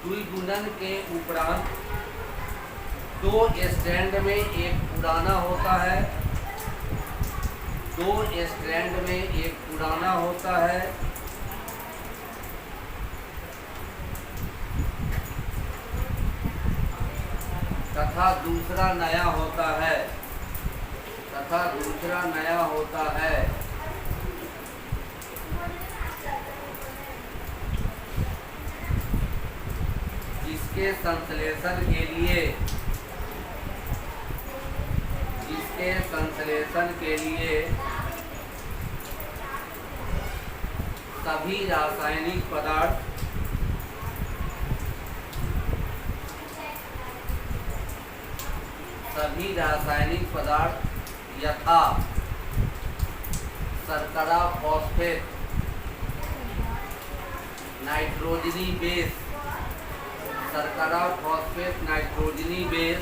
द्विगुणन के उपरांत दो स्ट्रैंड में एक पुराना होता है, दो स्ट्रैंड में एक पुराना होता है तथा दूसरा नया होता है, तथा दूसरा नया होता है। जिसके संश्लेषण के लिए सभी रासायनिक पदार्थ यथा शर्करा फॉस्फेट, नाइट्रोजनी बेस, शर्करा फॉस्फेट नाइट्रोजनी बेस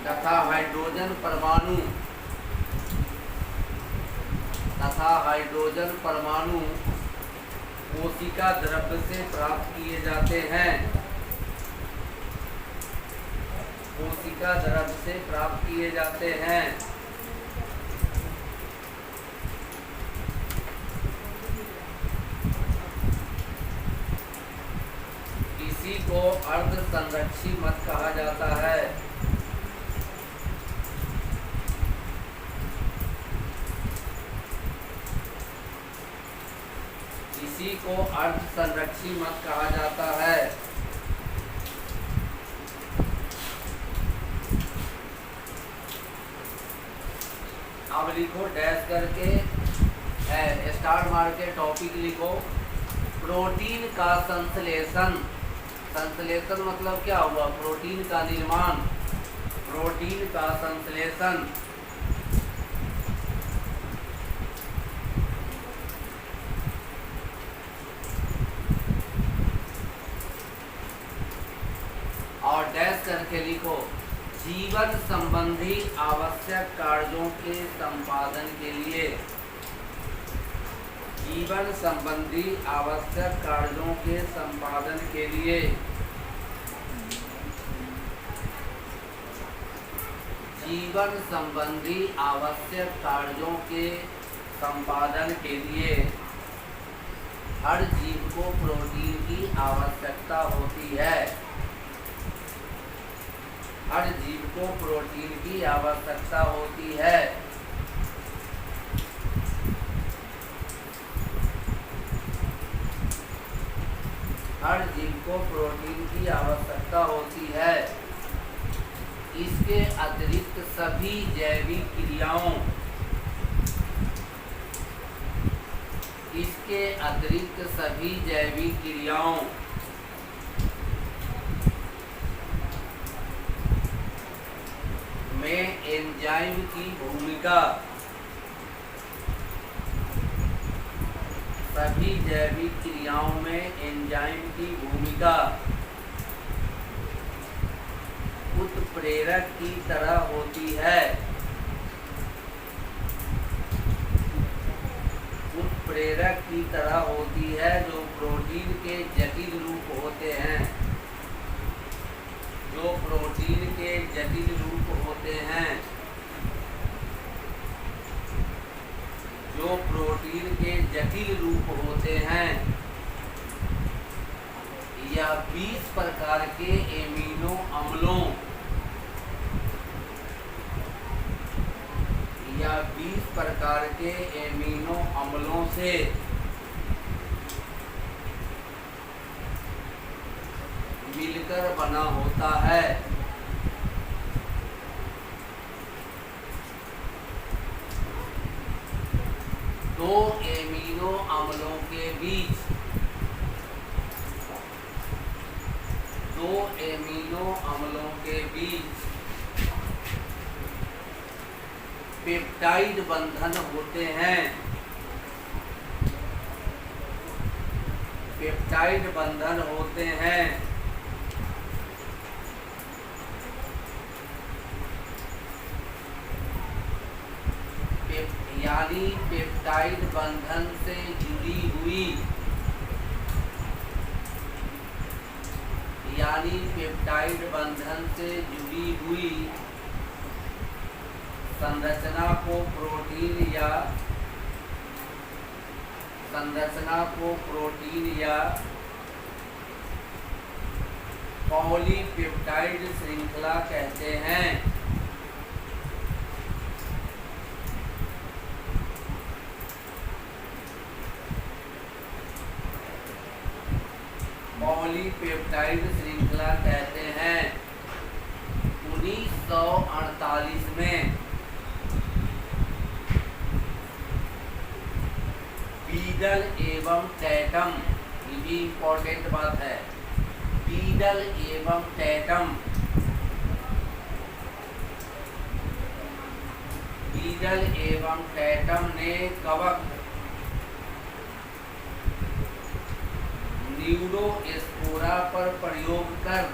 तथा हाइड्रोजन परमाणु कोशिका द्रव्य से प्राप्त किए जाते हैं, कोशिका द्रव्य से प्राप्त किए जाते हैं। इसी को अर्ध संरक्षी मत कहा जाता है। इसी को अर्ध संरक्षी मत कहा जाता है। अब लिखो डैश करके, स्टार मार के टॉपिक लिखो। प्रोटीन का संश्लेषण, संश्लेषण मतलब क्या हुआ? प्रोटीन का निर्माण, प्रोटीन का संश्लेषण। और डैश करके लिखो जीवन संबंधी आवश्यक कार्यों के संपादन के लिए, जीवन संबंधी आवश्यक कार्यों के संपादन के लिए, जीवन संबंधी आवश्यक कार्यों के संपादन के लिए हर जीव को प्रोटीन की आवश्यकता होती है, हर जीव को प्रोटीन की आवश्यकता होती है। हर जीव को प्रोटीन की आवश्यकता होती है। इसके अतिरिक्त सभी जैविक क्रियाओं, इसके अतिरिक्त सभी जैविक क्रियाओं में एंजाइम की भूमिका, सभी जैविक क्रियाओं में एंजाइम की भूमिका उत्प्रेरक की तरह होती है, उत्प्रेरक की तरह होती है। जो प्रोटीन के जटिल रूप होते हैं, जो प्रोटीन के जटिल रूप होते हैं, जो प्रोटीन के जटिल रूप होते हैं, या 20 प्रकार के एमिनो अम्लों, या 20 प्रकार के एमिनो अम्लों से मिलकर बना होता है। दो एमिनो अम्लों के बीच, दो एमिनो अम्लों के बीच पेप्टाइड बंधन होते हैं, पेप्टाइड बंधन होते हैं। यानी पेप्टाइड बंधन से जुड़ी हुई यानी पेप्टाइड बंधन से जुड़ी हुई संरचना को प्रोटीन या पॉलीपेप्टाइड श्रृंखला कहते हैं। पॉलीपेप्टाइड श्रृंखला कहते हैं। 1948 में बीडल एवं टैटम, ये भी इम्पोर्टेंट बात है, बीडल एवं टैटम ने कवक न्यूरोस्पोरा पर प्रयोग कर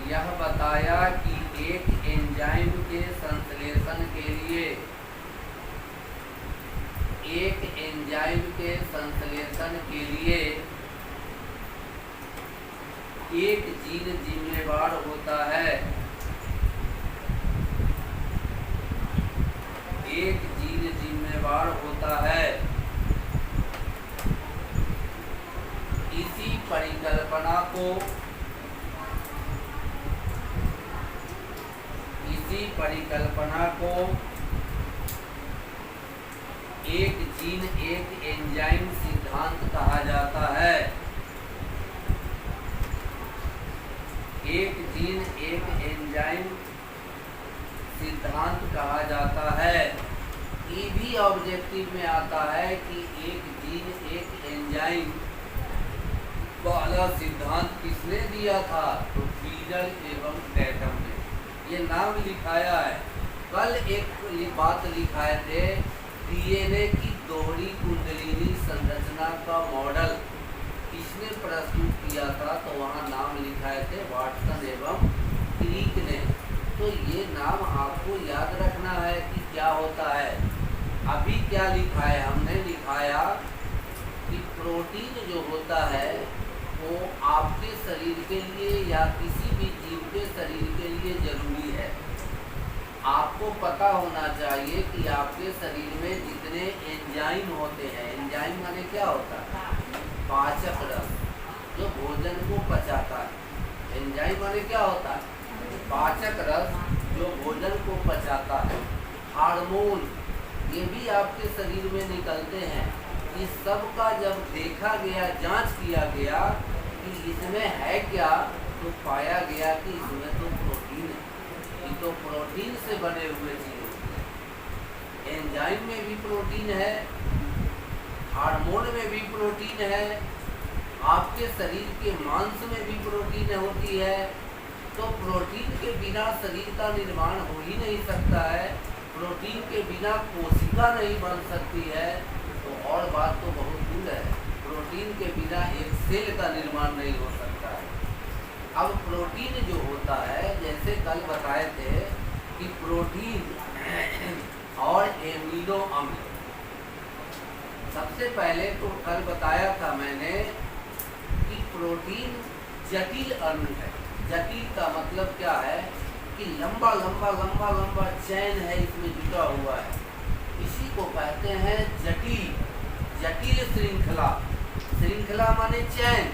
यह बताया कि एक एंजाइम के संश्लेषण के लिए एक जीन जिम्मेवार होता है। इसी परिकल्पना को एक जीन एक एंजाइम सिद्धांत कहा जाता है। एक जीन एक एंजाइम सिद्धांत कहा जाता है। ये भी ऑब्जेक्टिव में आता है कि एक जीन एक एंजाइम वाला सिद्धांत किसने दिया था? तो बीडल एवं टैटम ने। ये नाम लिखाया है। कल एक बात लिखाए थे, डीएनए की दोहरी कुंडलिनी संरचना का मॉडल किसने प्रस्तुत किया था? तो वहाँ नाम लिखाए थे वाटसन एवं क्रिक ने। तो ये नाम आपको याद रखना है कि क्या होता है। अभी क्या लिखा है? हमने लिखाया कि प्रोटीन जो होता है वो आपके शरीर के लिए या किसी भी जीव के शरीर के लिए जरूरी है। आपको पता होना चाहिए कि आपके शरीर में जितने एंजाइम होते हैं, एंजाइम माने क्या होता है? पाचक रस, जो भोजन को पचाता है। एंजाइम माने क्या होता है? पाचक रस, जो भोजन को पचाता है। हार्मोन, ये भी आपके शरीर में निकलते हैं। इस सब का जब देखा गया, जांच किया गया कि इसमें है क्या, तो पाया गया कि इसमें तो प्रोटीन है। ये तो प्रोटीन से बने हुए चीज़। एंजाइम में भी प्रोटीन है, हार्मोन में भी प्रोटीन है, आपके शरीर के मांस में भी प्रोटीन होती है। तो प्रोटीन के बिना शरीर का निर्माण हो ही नहीं सकता है। प्रोटीन के बिना कोशिका नहीं बन सकती है। तो और बात तो बहुत दूर है, प्रोटीन के बिना एक सेल का निर्माण नहीं हो सकता है। अब प्रोटीन जो होता है, जैसे कल बताए थे कि प्रोटीन और एमिनो अम्ल। सबसे पहले तो कल बताया था मैंने कि प्रोटीन जटिल अणु है। जटिल का मतलब क्या है कि लंबा चैन है, इसमें जुटा हुआ है। इसी को कहते हैं जटिल श्रृंखला। श्रृंखला माने चैन,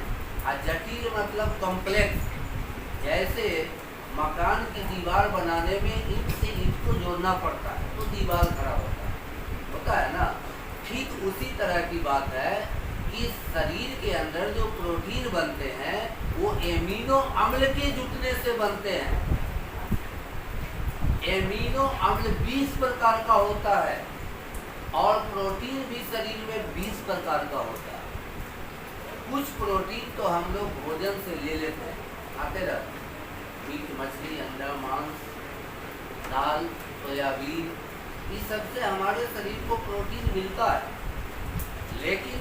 और जटिल मतलब कॉम्प्लेक्स। जैसे मकान की दीवार बनाने में ईंट से ईंट को जोड़ना पड़ता है तो दीवार खड़ा होता है ना। ठीक उसी तरह की बात है कि शरीर के अंदर जो प्रोटीन बनते हैं वो एमिनो अम्ल के जुटने से बनते हैं। एमिनो अम्ल 20 प्रकार का होता है और प्रोटीन भी शरीर में 20 प्रकार का होता है। कुछ प्रोटीन तो हम लोग भोजन से ले लेते हैं, खाते रहते हैं। मीट, मछली, अंडा, मांस, दाल, सोयाबीन, इस सबसे हमारे शरीर को प्रोटीन मिलता है। लेकिन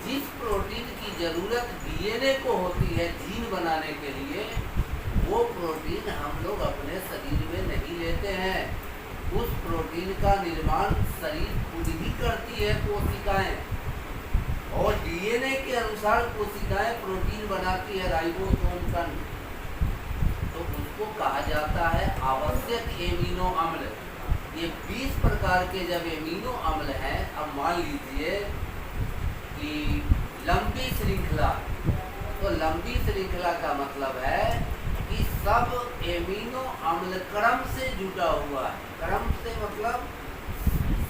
जिस प्रोटीन की जरूरत डीएनए को होती है जीन बनाने के लिए, वो प्रोटीन हम लोग अपने वृद्धि करती है कोशिकाएं, और डीएनए के अनुसार कोशिकाएं प्रोटीन बनाती है राइबोसोम खंड, तो उसको कहा जाता है आवश्यक एमिनो अम्ल। ये 20 प्रकार के जब एमिनो अम्ल हैं, अब मान लीजिए कि लंबी श्रृंखला, तो लंबी श्रृंखला का मतलब है कि सब एमिनो अम्ल क्रम से जुटा हुआ है, क्रम से मतलब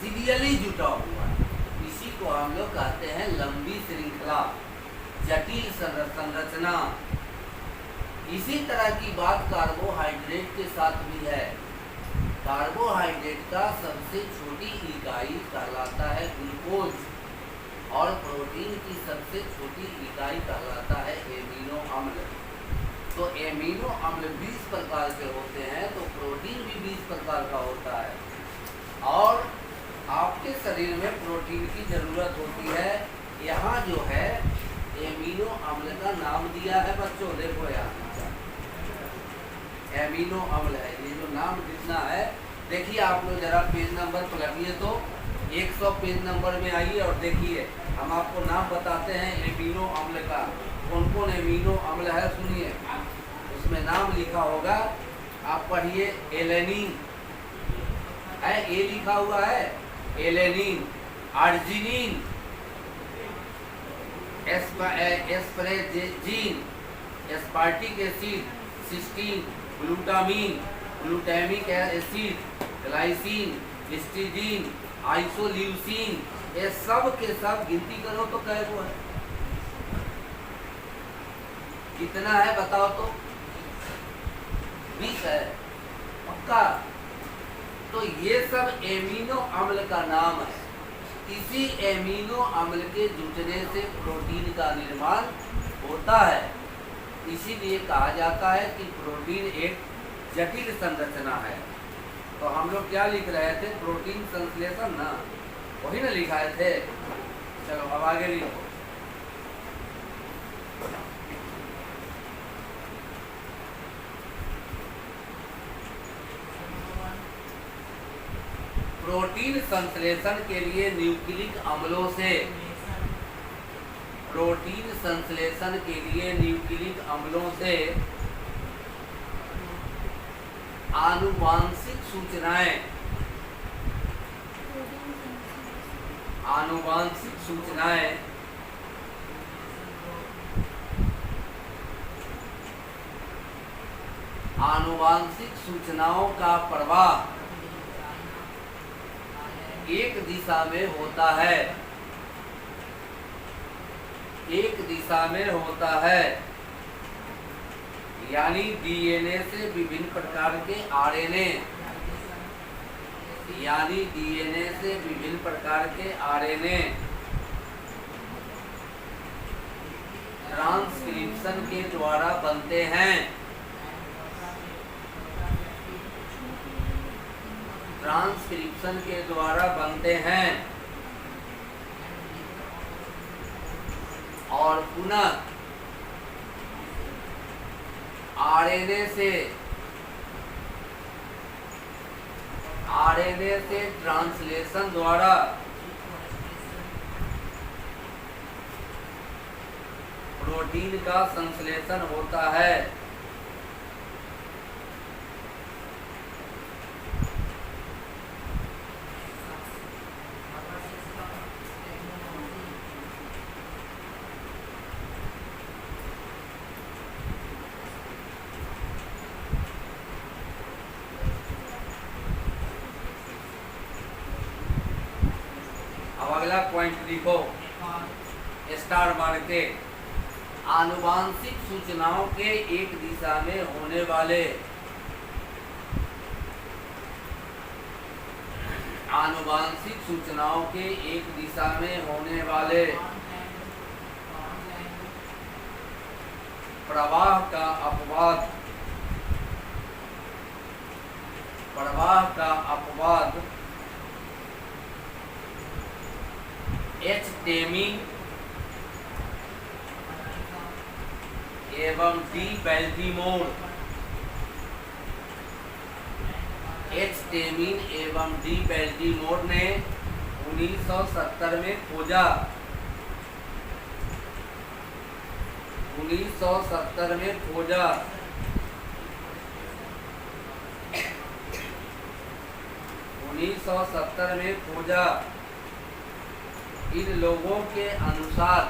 सीरियली जुटा हुआ है, इसी को हम लोग कहते हैं लंबी श्रृंखला, जटिल संरचना। इसी तरह की बात कार्बोहाइड्रेट के साथ भी है। कार्बोहाइड्रेट का सबसे छोटी इकाई कहलाता है ग्लूकोज, और प्रोटीन की सबसे छोटी इकाई कहलाता है एमिनो अम्ल। तो एमिनो अम्ल 20 प्रकार के होते हैं, तो प्रोटीन भी 20 प्रकार का होता है, और आपके शरीर में प्रोटीन की ज़रूरत होती है। यहाँ जो है एमिनो अम्ल का नाम दिया है बच्चों, देखो यहाँ एमिनो अम्ल है, ये जो नाम लिखना है, देखिए आप लोग जरा पेज नंबर पलटिए तो 100 पेज नंबर में आइए और देखिए, हम आपको नाम बताते हैं एमिनो अम्ल का, कौन कौन एमिनो अम्ल है सुनिए, उसमें नाम लिखा होगा, आप पढ़िए। एलेनिन है, ए लिखा हुआ है, alanine, arginine, asparagine, aspartic acid, cysteine, glutamine, glutamic acid, glycine, histidine, isoleucine, ये सब के सब गिनती करो तो कै गो है, कितना है बताओ तो? 20 है पक्का। तो ये सब एमिनो अम्ल का नाम है। इसी एमिनो अम्ल के जुटने से प्रोटीन का निर्माण होता है, इसीलिए कहा जाता है कि प्रोटीन एक जटिल संरचना है। तो हम लोग क्या लिख रहे थे? प्रोटीन संश्लेषण ना, वही ना लिखाए थे। चलो अब आगे लिखो। प्रोटीन संश्लेषण के लिए न्यूक्लिक अम्लों से, प्रोटीन संश्लेषण के लिए न्यूक्लिक अम्लों से आनुवांशिक सूचनाएं, आनुवांशिक सूचनाएं आनुवांशिक सूचनाओं का प्रवाह एक दिशा में होता है, एक दिशा में होता है, यानी डीएनए से विभिन्न प्रकार के आरएनए, यानी डीएनए से विभिन्न प्रकार के आरएनए ट्रांसक्रिप्शन के द्वारा बनते हैं, ट्रांसक्रिप्शन के द्वारा बनते हैं, और पुनः आरएनए से ट्रांसलेशन द्वारा प्रोटीन का संश्लेषण होता है। अगला पॉइंट लिखो स्टार मार के। आनुवांशिक सूचनाओं के एक दिशा में होने वाले, आनुवांशिक सूचनाओं के एक दिशा में होने वाले प्रवाह का अपवाद, प्रवाह का अपवाद एच टेमिंग एवं डी बेल्टीमोर, एच टेमिन एवं डी बेल्टीमोर ने 1970 में खोजा। 1970 में खोजा। 1970 में खोजा। इन लोगों के अनुसार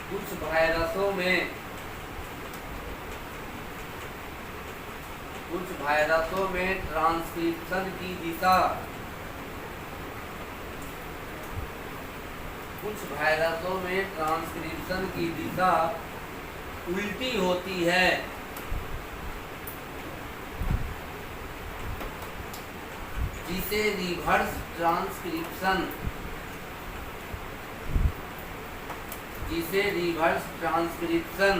कुछ वायरसों में ट्रांसक्रिप्शन की दिशा उल्टी होती है, जिसे रिवर्स ट्रांसक्रिप्शन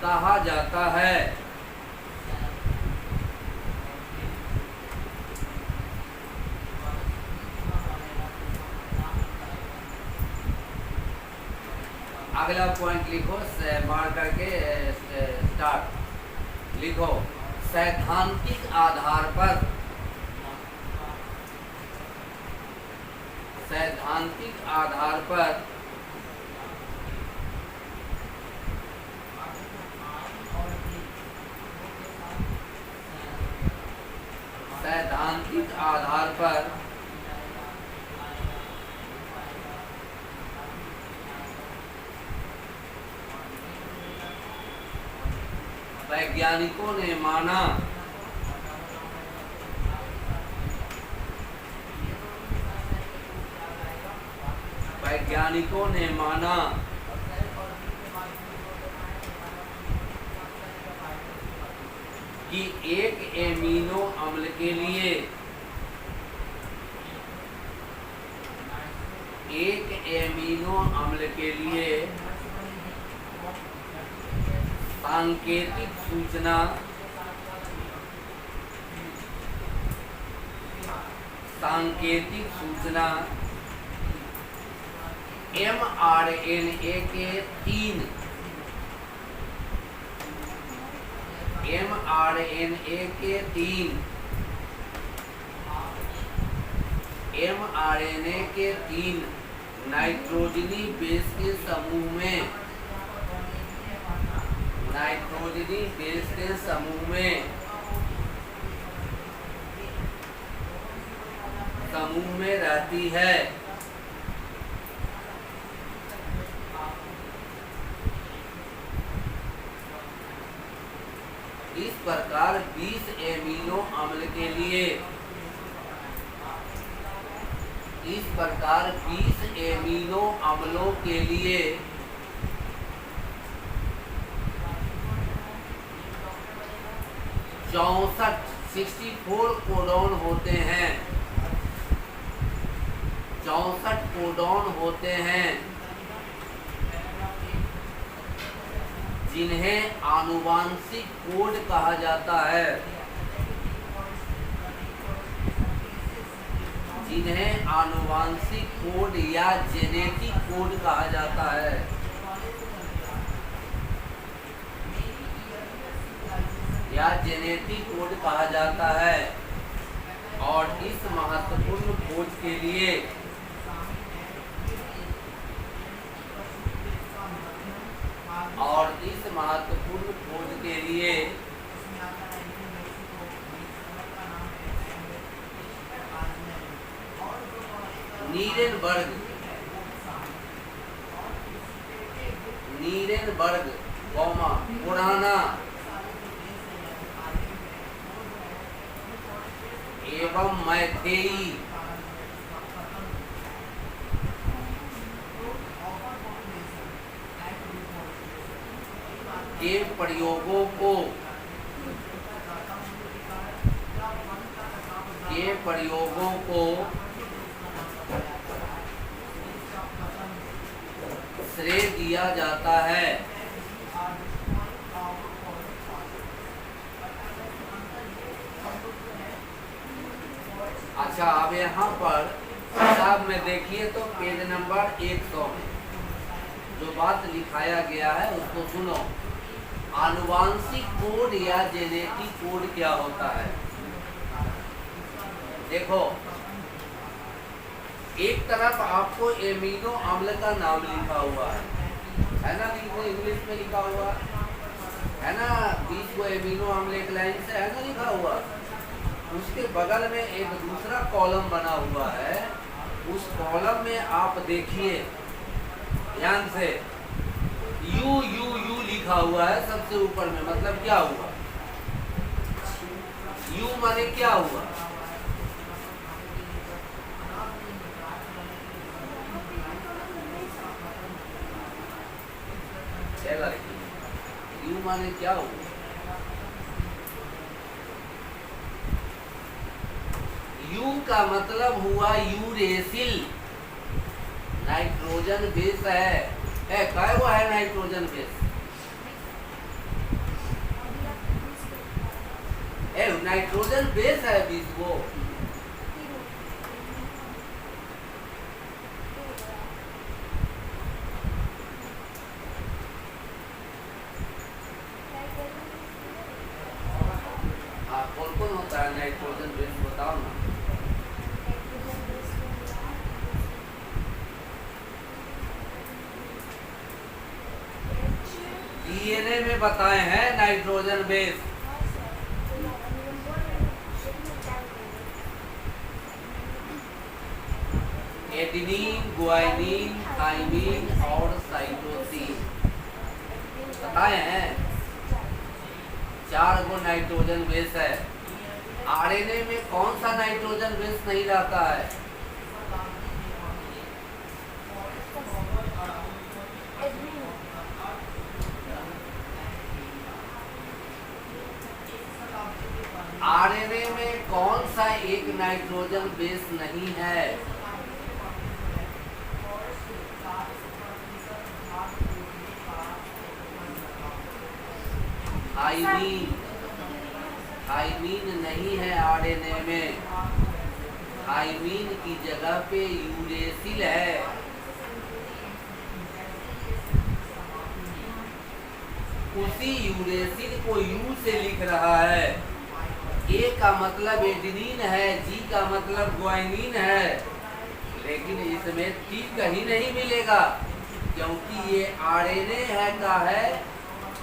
कहा जाता है। अगला पॉइंट लिखो, मार करके स्टार्ट लिखो। सैद्धांतिक आधार पर वैज्ञानिकों ने माना कि एक एमिनो अम्ल के लिए सांकेतिक सूचना mRNA के 3 नाइट्रोजनी बेस के समूह में रहती है। इस प्रकार 20 एमिनो अम्ल के लिए 20 एमिनो अम्लों के लिए 64 कोडॉन होते हैं। 64 कोडॉन होते हैं, जिन्हें आनुवांशिक कोड कहा जाता है। या जेनेटिक कोड कहा जाता है। और इस महत्वपूर्ण खोज के लिए नीरेनबर्ग, पुराना एवं मैथेई के प्रयोगों को श्रेय दिया जाता है। अच्छा, अब यहाँ पर किताब में देखिए तो पेज नंबर 100 में जो बात लिखाया गया है उसको सुनो। आनुवांशिक कोड या जेनेटिक कोड क्या होता है? देखो, एक तरफ आपको एमिनो अम्ल का नाम लिखा हुआ है ना? इंग्लिश में लिखा हुआ है ना? 20 को एमिनो अम्ल एक लाइन से है ना लिखा हुआ। उसके बगल में एक दूसरा कॉलम बना हुआ है। उस कॉलम में आप देखिए ध्यान से, यू यू यू लिखा हुआ है सबसे ऊपर में। मतलब क्या हुआ? यू माने क्या हुआ? यू माने क्या हुआ? यू का मतलब हुआ यूरेसिल। नाइट्रोजन बेस है काय हुआ है नाइट्रोजन बेस? नाइट्रोजन बेस है 20 को। कौन कौन होता है नाइट्रोजन बेस बताओ ना। डीएनए में बताए हैं nitrogen base. Adenine, guanine, thymine और साइटोसिन बताए हैं। 4 गो नाइट्रोजन बेस है। आरएनए में कौन सा नाइट्रोजन बेस नहीं रहता है? आरएनए में कौन सा एक नाइट्रोजन बेस नहीं है? थाइमीन। थाइमीन नहीं है आरएनए में। थाइमीन की जगह पे यूरेसिल है। उसी यूरेसिल को यू से लिख रहा है। ए का मतलब एडेनिन है, जी का मतलब गुआनिन है, लेकिन इसमें टी कहीं नहीं मिलेगा क्योंकि ये आरएनए है का है।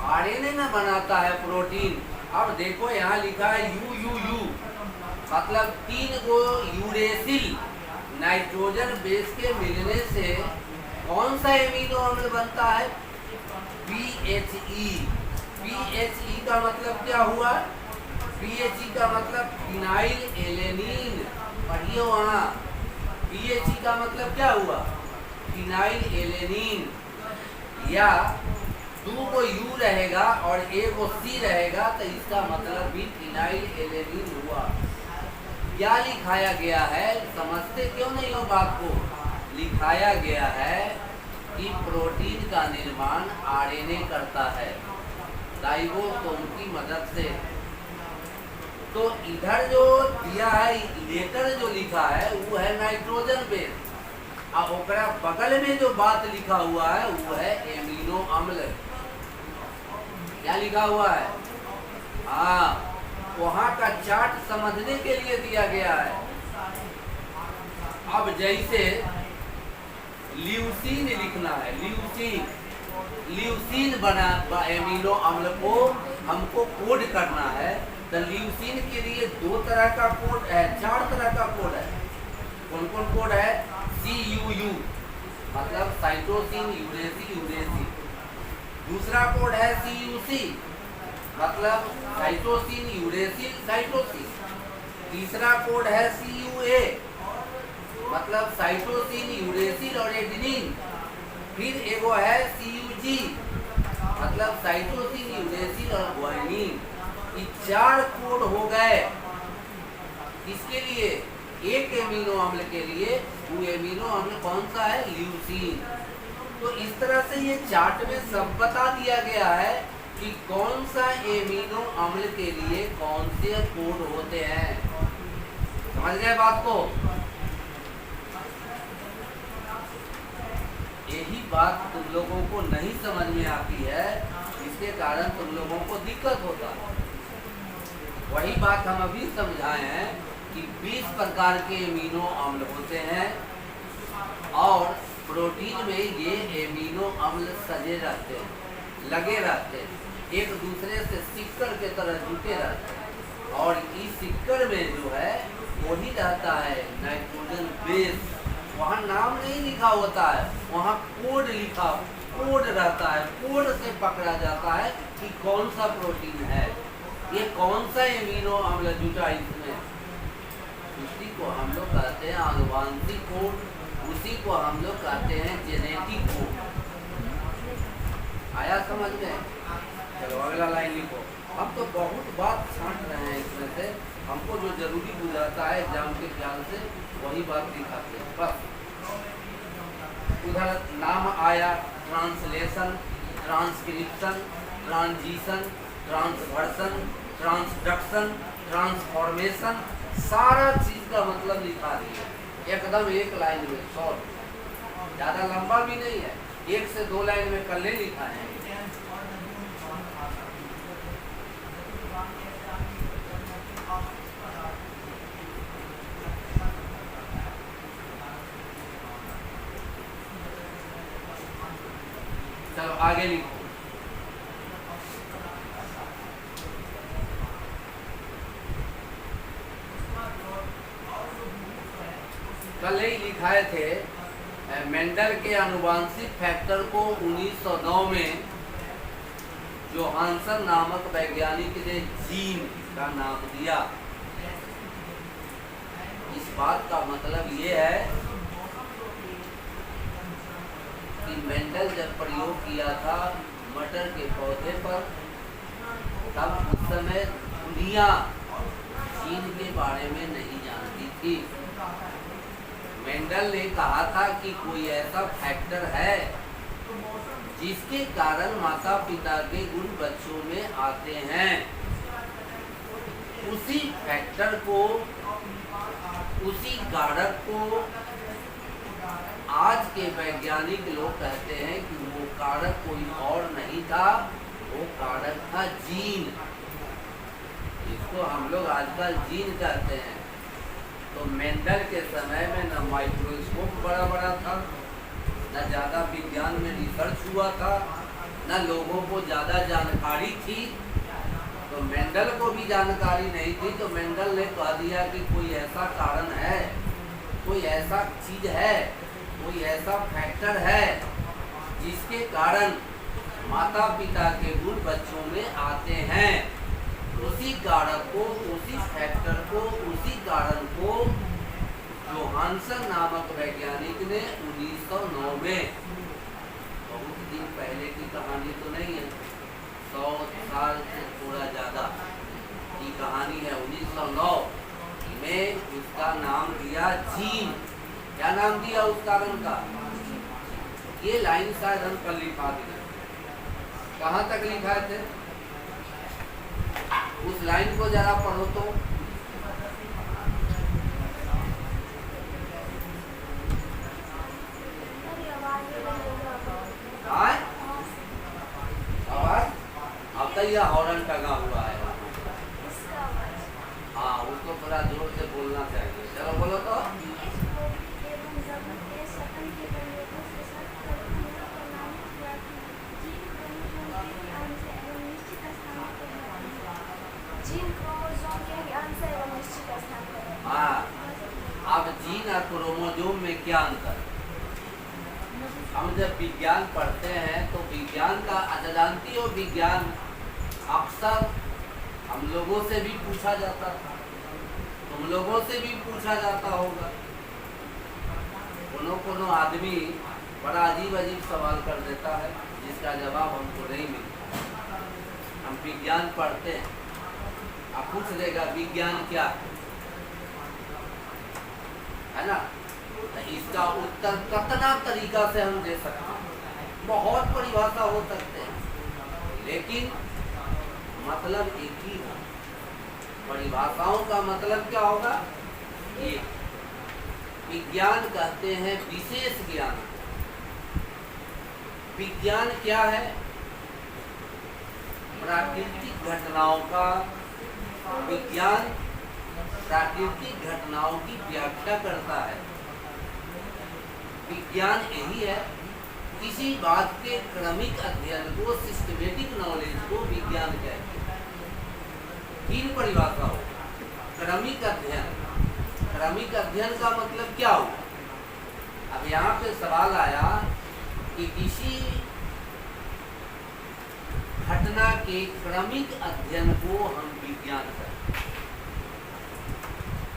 आरएनए ना बनाता है प्रोटीन। अब देखो यहाँ लिखा है यू यू यू, मतलब 3 गो यूरेसिल नाइट्रोजन बेस के मिलने से कौन सा एमिनो अम्ल बनता है? PHE। PHE का मतलब क्या हुआ? PHE का मतलब फिनाइल एलेनिन। पढ़िए वहाँ, PHE का मतलब क्या हुआ? Phenyl alanine. या 2 को U रहेगा और 1 को C रहेगा तो इसका मतलब भी फिनाइल एलेनिन हुआ। क्या लिखाया गया है? समझते क्यों नहीं हो बात को? लिखाया गया है कि प्रोटीन का निर्माण आरएनए करता है राइबोसोम की मदद से। तो इधर जो दिया है लेटर जो लिखा है वो है नाइट्रोजन बेस। अब ओकरा बगल में जो बात लिखा हुआ है वो है एमिनो अम्ल। क्या लिखा हुआ है? हाँ, वहाँ का चार्ट समझने के लिए दिया गया है। अब जैसे ल्यूसीन लिखना है, ल्यूसीन बना एमिनो अम्ल को हमको कोड करना है। तो ल्यूसीन के लिए 2 तरह का कोड है, 4 तरह का कोड है। कौन कौन कोड है? CUU मतलब साइटोसिन यूरेसिल यूरेसिल। दूसरा कोड है CUC मतलब साइटोसिन यूरेसिल साइटोसिन। तीसरा कोड है CUA मतलब साइटोसिन यूरेसिल और एडेनिन। फिर एगो है CUG मतलब साइटोसिन यूरेसिल और गुआनिन। ये 4 कोड हो गए। इसके लिए एक एमिनो अम्ल के लिए वो एमिनो अम्ल कौन सा है? ल्यूसीन। तो इस तरह से ये चार्ट में सब बता दिया गया है कि कौन सा एमिनो अम्ल के लिए कौन से कोड होते हैं। समझ गए बात को? यही बात तुम लोगों को नहीं समझ में आती है, इसके कारण तुम लोगों को दिक्कत होता है। वही बात हम अभी समझाए हैं कि 20 प्रकार के एमिनो अम्ल होते हैं और प्रोटीन में ये एमिनो अम्ल सजे रहते हैं, लगे रहते हैं, एक दूसरे से सिक्कड़ के तरह जुटे रहते हैं। और इस सिक्कड़ में जो है वही रहता है नाइट्रोजन बेस। वहाँ नाम नहीं लिखा होता है, वहाँ कोड कोड रहता है। कोड से पकड़ा जाता है कि कौन सा प्रोटीन है, ये कौन सा एमिनो अम्ल जुटा इसमें। उसी को हम लोग कहते हैं आनुवांशिक कोड, उसी को हम लोग कहते हैं जेनेटिक कोड। आया समझ में? चलो अगला लाइन लिखो। हम तो बहुत बात छांट रहे हैं इसमें से, हमको जो जरूरी बुझाता है एग्जाम के ख्याल से वही बात दिखाते हैं बस। उधर नाम आया translation, transcription, transition, transversion, transduction, transformation, सारा चीज का मतलब लिखा दिया एकदम एक लाइन में, शॉर्ट, ज़्यादा लंबा भी नहीं है, 1 से 2 लाइन में कल लिखा है। चलो आगे लिखो। कल ही लिखाए थे मेंडल के आनुवांशिक फैक्टर को 1909 में जोहानसन नामक वैज्ञानिक ने जीन का नाम दिया। इस बात का मतलब ये है कि मेंडल जब प्रयोग किया था मटर के पौधे पर, तब उस समय दुनिया जीन के बारे में नहीं जानती थी। मेंडल ने कहा था कि कोई ऐसा फैक्टर है जिसके कारण माता पिता के गुण बच्चों में आते हैं। उसी फैक्टर को, उसी कारक को आज के वैज्ञानिक लोग कहते हैं कि वो कारक कोई और नहीं था, वो कारक था जीन। इसको हम लोग आजकल जीन कहते हैं। तो मेंडल के समय में न माइक्रोस्कोप बड़ा था, न ज़्यादा विज्ञान में रिसर्च हुआ था, न लोगों को ज़्यादा जानकारी थी। तो मेंडल को भी जानकारी नहीं थी, तो मेंडल ने कह दिया कि कोई ऐसा कारण है, कोई ऐसा चीज़ है, कोई ऐसा फैक्टर है जिसके कारण माता पिता के गुण बच्चों में आते हैं। उसी कारक को, उसी फैक्टर को, उसी कारण को जोहानसन नामक वैज्ञानिक ने 1909 में, बहुत दिन पहले की कहानी तो नहीं है, 100 साल से थोड़ा ज़्यादा की कहानी है, 1909 में उसका नाम दिया जीन। क्या नाम दिया उस कारण का? ये लाइन शायद हम कल लिखा दिया। कहाँ तक लिखा थे? उस लाइन को जरा पढ़ो तो। आवाज अब तक यह हॉर्न टंगा हुआ है। हाँ, उसको थोड़ा जोर से बोलना चाहिए। चलो बोलो तो। हाँ, अब जीन और क्रोमोसोम में क्या अंतर? हम जब विज्ञान पढ़ते हैं तो विज्ञान का जानती हो, विज्ञान अक्सर हम लोगों से भी पूछा जाता था, तुम लोगों से भी पूछा जाता होगा। कोनो आदमी बड़ा अजीब सवाल कर देता है जिसका जवाब हमको नहीं मिलता। हम विज्ञान पढ़ते हैं, अब पूछ लेगा विज्ञान क्या है ना, तो इसका उत्तर कितना तरीका से हम दे सकते हैं, बहुत परिभाषा हो सकते हैं, लेकिन मतलब एक ही है। परिभाषाओं का मतलब क्या होगा? एक विज्ञान कहते हैं विशेष ज्ञान, विज्ञान क्या है? प्राकृतिक घटनाओं का विज्ञान प्राकृतिक घटनाओं की व्याख्या करता है। विज्ञान यही है, किसी बात के क्रमिक अध्ययन को, सिस्टमेटिक नॉलेज को विज्ञान कहते हैं। तीन परिभाषा हो। क्रमिक अध्ययन, क्रमिक अध्ययन का मतलब क्या हुआ? अब यहाँ पे सवाल आया कि किसी घटना के क्रमिक अध्ययन को हम विज्ञान कहते हैं।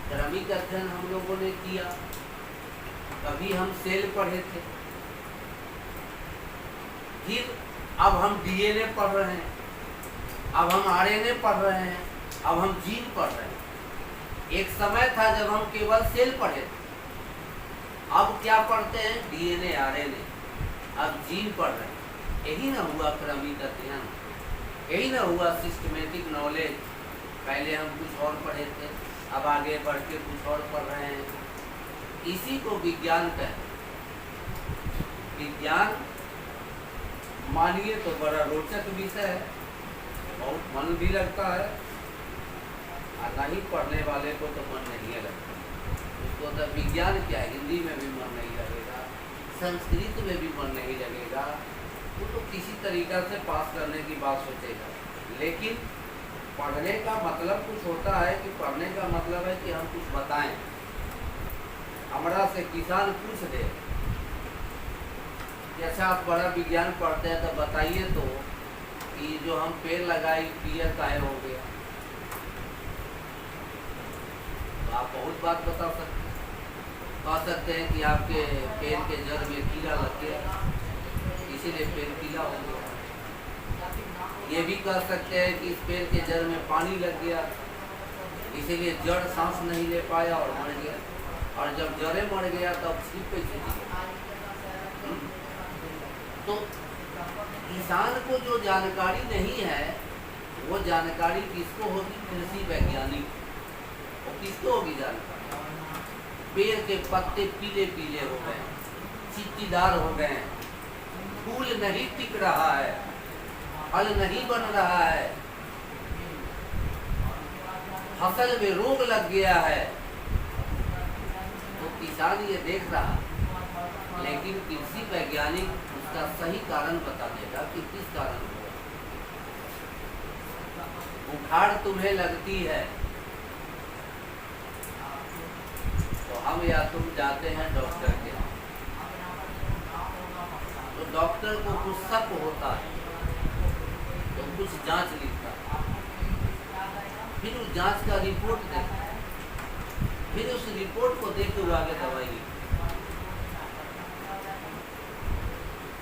क्रमिक अध्ययन हम लोगों ने किया, कभी हम सेल पढ़े थे, फिर अब हम डीएनए पढ़ रहे हैं, अब हम आरएनए पढ़ रहे हैं, अब हम जीन पढ़ रहे हैं। एक समय था जब हम केवल सेल पढ़े थे, अब क्या पढ़ते हैं? डीएनए, आरएनए, अब जीन पढ़ रहे हैं। यही ना हुआ क्रमिक अध्ययन, यही ना हुआ सिस्टमेटिक नॉलेज। पहले हम कुछ और पढ़े थे, अब आगे बढ़ के कुछ और पढ़ रहे हैं। इसी को विज्ञान कहते हैं। विज्ञान मानिए तो बड़ा रोचक विषय है, बहुत मन भी लगता है, और नहीं पढ़ने वाले को तो मन नहीं लगता। उसको तो विज्ञान क्या है, हिंदी में भी मन नहीं लगेगा, संस्कृत में भी मन नहीं लगेगा, वो तो किसी तरीका से पास करने की बात सोचेगा। लेकिन पढ़ने का मतलब कुछ होता है कि पढ़ने का मतलब है कि हम कुछ बताएं। हमरा से किसान पूछ दे कि अच्छा आप बड़ा विज्ञान पढ़ते हैं तो बताइए तो कि जो हम पेड़ लगाए पियर काहे हो गया। तो आप बहुत बात बता सकते हैं, कह सकते हैं कि आपके पेड़ के जड़ में कीड़ा लग गया, इसीलिए पेड़ पीला हो गया। ये भी कह सकते हैं कि इस पेड़ के जड़ में पानी लग गया, इसीलिए जड़ सांस नहीं ले पाया और मर गया, और जब जड़े मर गया तब सिर पे छूट गया। तो किसान को जो जानकारी नहीं है, वो जानकारी किसको होगी? कृषि वैज्ञानिक को। किसको होगी जानकारी? पेड़ के पत्ते पीले पीले हो गए, चिट्टीदार हो गए, फूल नहीं टिक रहा है, फल नहीं बन रहा है, फसल में रोग लग गया है, तो किसान ये देख रहा, लेकिन कृषि वैज्ञानिक उसका सही कारण बता देगा कि किस कारण हुआ। बुखार तुम्हें लगती है तो हम या तुम जाते हैं डॉक्टर के, तो डॉक्टर को कुछ शक होता है तो कुछ जांच लिखता है, फिर उस जांच का रिपोर्ट देखता है, फिर उस रिपोर्ट को देख के आगे दवाई लिखता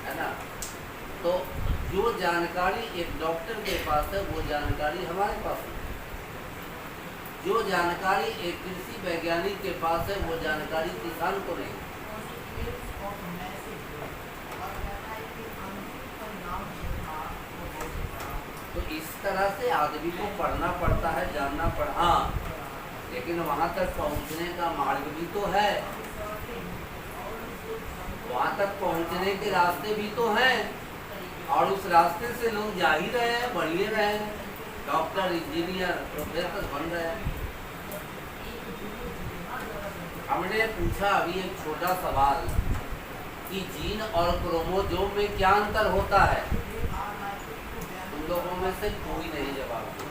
है ना। तो जो जानकारी एक डॉक्टर के पास है वो जानकारी हमारे पास है, जो जानकारी एक कृषि वैज्ञानिक के पास है वो जानकारी किसान को नहीं। तो इस तरह से आदमी को पढ़ना पड़ता है, जानना पड़ा। हाँ, लेकिन वहाँ तक पहुँचने का मार्ग भी तो है, वहाँ तक पहुँचने के रास्ते भी तो हैं, और उस रास्ते से लोग जा ही रहे हैं, बढ़ ही रहे हैं, डॉक्टर, इंजीनियर, प्रोफेसर बन रहे हैं। हमने पूछा अभी एक छोटा सवाल कि जीन और क्रोमोसोम में क्या अंतर होता है, तुम लोगों में से कोई नहीं जवाब दिया।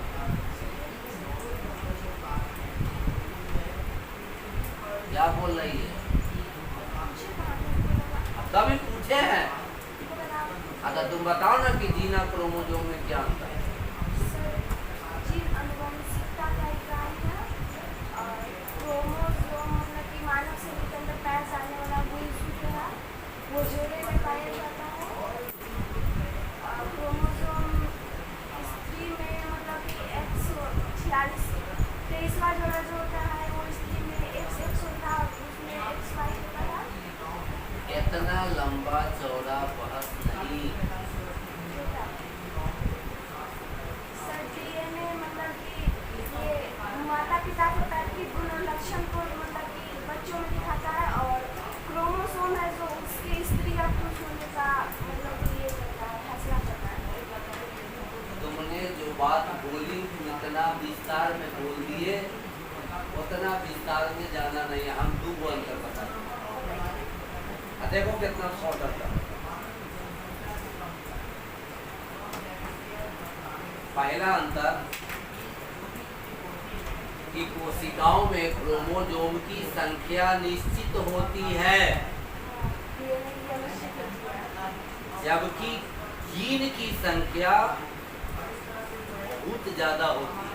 क्या बोल रही है? अब कभी पूछे हैं? अगर तुम बताओ ना कि जीन और क्रोमोसोम में क्या अंतर है। वो जोड़े में पाया जाता है, क्रोमोसोम स्त्री में मतलब कि X46 जोड़ा जो होता है वो स्त्री में XX होता है, उसमें XY होता है। इतना लंबा चौड़ा बहस नहीं। सर डीएनए मतलब कि ये माता पिता के पैतृक गुण और लक्षण को मतलब कि बच्चों में दिखाता है, और क्रोमोसोम है जो उसके स्त्री या पुरुष होने का मतलब ये बात बोली उतना विस्तार में बोल दिए, उतना विस्तार में जाना नहीं है। हम दो अंतर बता देखो कितना शॉर्ट अंतर। पहला अंतर कि कोशिकाओं में क्रोमोसोम की संख्या निश्चित होती है, जबकि जीन की संख्या बहुत ज्यादा होती है।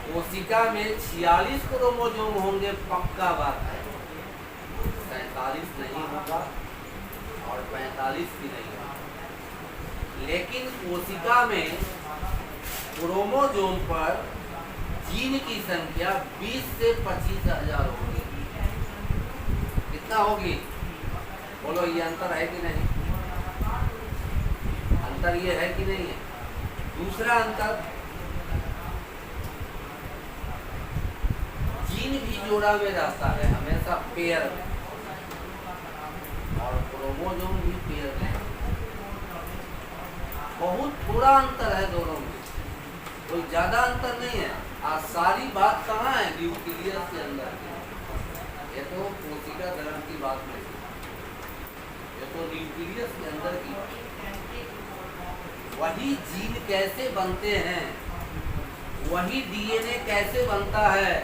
कोशिका में 46 क्रोमोसोम होंगे, पक्का बात है। 47 नहीं होगा और 45 भी नहीं होगा, लेकिन कोशिका में क्रोमोसोम पर जीन की संख्या 20 से 25 हजार होगी। कितना होगी बोलो? ये अंतर है कि नहीं? अंतर ये है कि नहीं है? दूसरा अंतर, जीन भी जोड़ा में रहता है हमेशा पेयर में, और क्रोमोसोम भी पेयर में। बहुत थोड़ा अंतर है दोनों में, कोई ज्यादा अंतर नहीं है। आज सारी बात कहाँ है? न्यूक्लियस के अंदर। ये तो कोशिका धर्म की बात नहीं, ये तो न्यूक्लियस के अंदर की बात। वही जीन कैसे बनते हैं, वही डीएनए कैसे बनता है,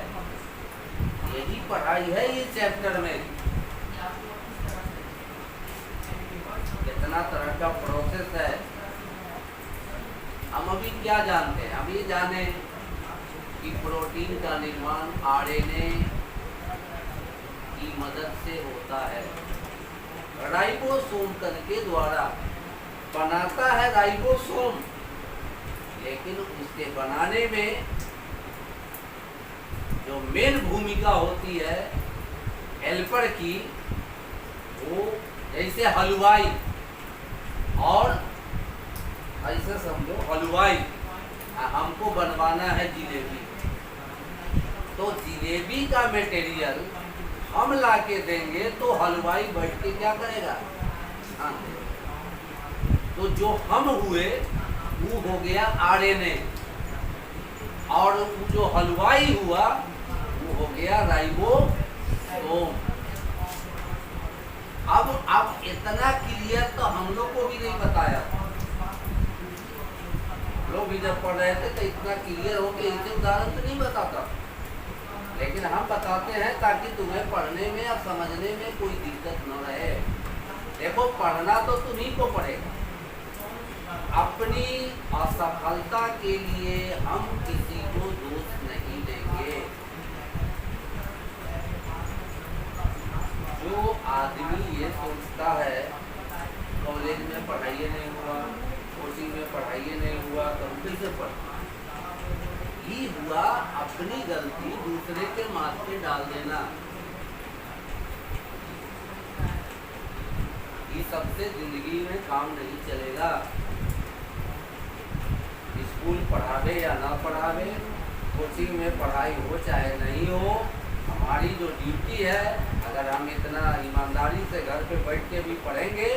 यही पढ़ाई है ये चैप्टर में। कितना तरह का प्रोसेस है। हम अभी क्या जानते हैं? हम ये जाने कि प्रोटीन का निर्माण आरएनए की मदद से होता है, राइबोसोम के द्वारा बनाता है राइबोसोम। लेकिन उसके बनाने में जो मेन भूमिका होती है हेल्पर की, वो जैसे हलवाई, और ऐसे समझो हलवाई हमको बनवाना है जिलेबी, तो जिलेबी का मटेरियल हम ला के देंगे तो हलवाई बैठ के क्या करेगा? हाँ, तो जो हम हुए वो हो गया आरएनए, और जो हलवाई हुआ वो हो गया राइबोसोम। अब इतना क्लियर तो हम लोग को भी नहीं बताया। लोग भी जब पढ़ रहे थे तो इतना क्लियर हो के इनसे उदाहरण तो नहीं बताता, लेकिन हम बताते हैं ताकि तुम्हें पढ़ने में या समझने में कोई दिक्कत न रहे। देखो, पढ़ना तो तुम्हीं को पड़ेगा। अपनी असफलता के लिए हम किसी को दोष नहीं देंगे। जो आदमी ये सोचता है कॉलेज में पढ़ाई नहीं हुआ, कोचिंग में पढ़ाई नहीं हुआ, तो हम कैसे पढ़ ही हुआ? अपनी गलती दूसरे के माथे डाल देना, ये सबसे जिंदगी में काम नहीं चलेगा। स्कूल पढ़ावे या ना पढ़ावे, कोचिंग में पढ़ाई हो चाहे नहीं हो, हमारी जो ड्यूटी है, अगर हम इतना ईमानदारी से घर पे बैठ के भी पढ़ेंगे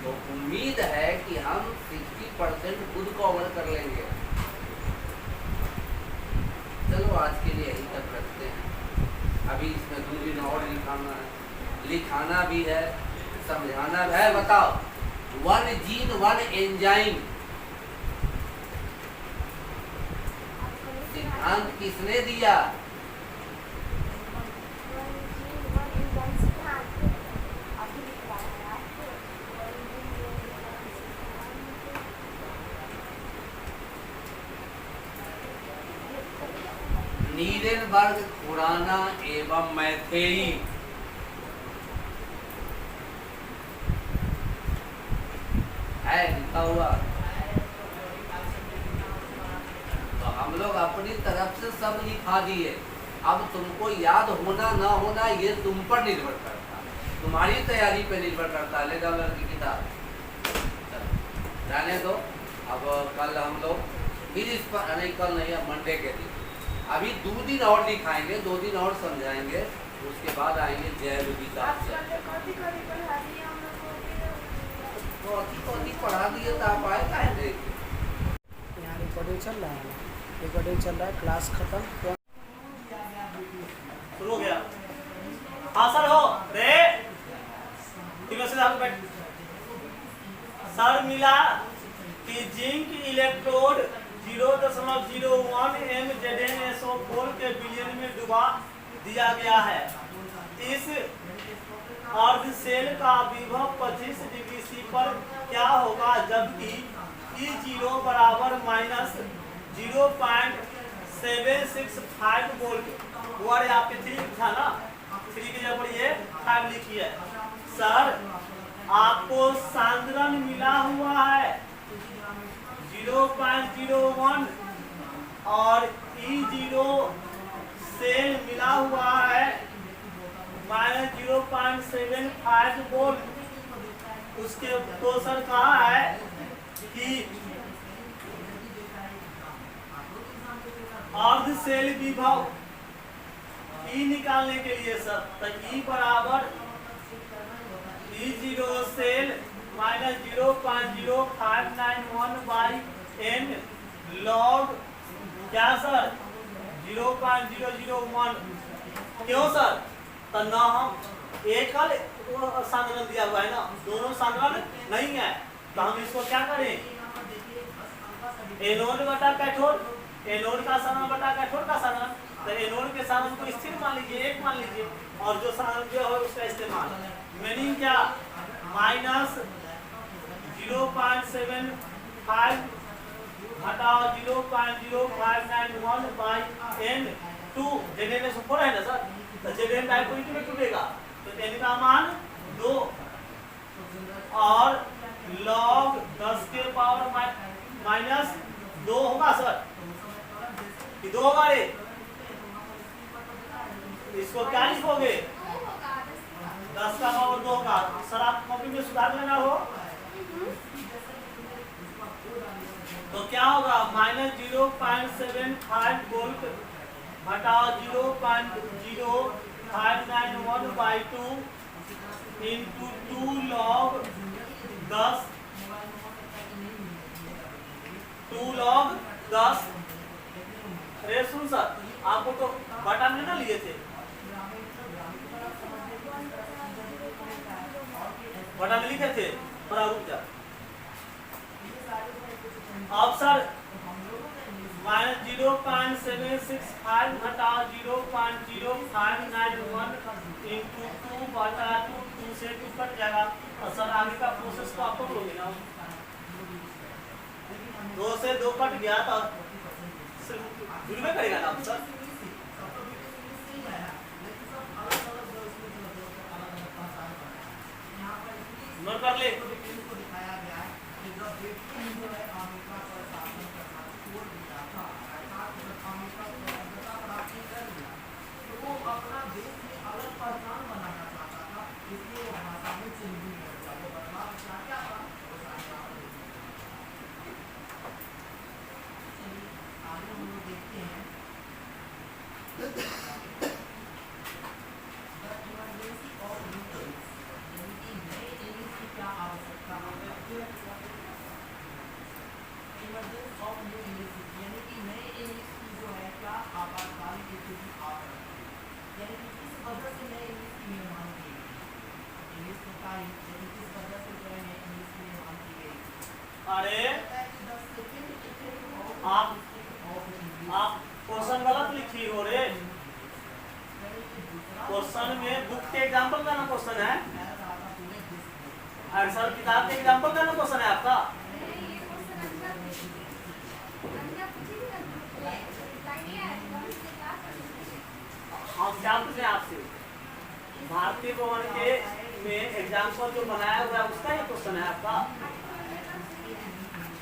तो उम्मीद है कि हम 60% खुद कवर कर लेंगे। चलो आज के लिए यहीं तक रखते हैं। अभी इसमें 2 दिन और लिखाना है, लिखाना भी है, समझाना भी है। बताओ, 1 जीन 1 एंजाइम सिद्धांत किसने दिया? नीरेनबर्ग, खुराना एवं मैथेई। है लिखा हुआ। तो हम लोग अपनी तरफ से सब लिखा दिए। अब तुमको याद होना ना होना ये तुम पर निर्भर करता है, तुम्हारी तैयारी पे निर्भर करता है। ले जाओ लड़की किताब, जाने दो। अब कल हम लोग फिर इस पर, नहीं कल नहीं, अब मंडे के दिन, अभी 2 दिन और दिखाएंगे, 2 दिन और समझाएंगे, उसके बाद आएंगे जैव विकास। तो अति पढ़ा दिए तो आप आए। रिकॉर्डिंग चल रहा है, रिकॉर्डिंग चल रहा है, क्लास खत्म। शुरू हो गया। हाँ सर हो रे बैठ। सर मिला कि जिंक इलेक्ट्रोड 0.01 MZnSO4 के विलयन में डुबा दिया गया है। इस अर्ध सेल का विभव 25 डिग्री सी पर क्या होगा, जबकि E0 बराबर -0.765 वोल्ट हुआ। आपके 3 था ना, 3 की जगह पर ये 5 लिखी है। सर आपको सांद्रण मिला हुआ है 0.01 और E0 सेल मिला हुआ है -0.75 वोल्ट। उसके तो सर कहा है कि अर्ध सेल विभव E निकालने के लिए सर, तो E बराबर E0 cell -0.0591 by n log क्या सर 0.001। क्यों सर, तो ना हम एकल सांद्रण दिया हुआ है ना, दोनों सांद्रण नहीं है, तो हम इसको क्या करें, एनोड बटा कैथोड, एनोड का सांद्रण बटा कैथोड का सांद्रण। तो एनोड के सांद्रण को स्थिर मान लीजिए, 1 मान लीजिए, और जो सांद्रण जो है उसका इस्तेमाल मीनिंग क्या -0.75 घटाओ 0.0591 बाई n2 Zn4 है ना सर, तो Zn डायपोजिटिव में टूटेगा, तो n का मान 2 और log 10 के पावर -2 होगा सर, कि 2 होगा रे। इसको क्या लिखोगे, 10 का पावर 2 होगा। सर आप कॉपी में सुधार लेना हो तो क्या होगा, -0.75 वोल्ट घटाओ 0.0591 बाई 2 इंटू 2 log 10 अरे सुन सर, आपको तो बटा में ना लिए थे, बटा में लिखे थे, थोड़ा रुक जा। अब सर -0.765 घटाओ 0.0591 इंटू 2 बटा 2 से 2 कट जाएगा, और सर आगे का प्रोसेस तो आपको लोगे ना, 2 से 2 कट गया तो जुड़ में करेगा ना सर। नोट कर ले, अरे आप क्वेश्चन गलत लिखी हो रे। क्वेश्चन में बुक के एग्जांपल का ना क्वेश्चन है, और सर किताब के एग्जांपल का ना क्वेश्चन है आपका। हम क्या पूछे आपसे, भारतीय भवन के में एग्जाम्पल जो बनाया हुआ है उसका ये क्वेश्चन है आपका।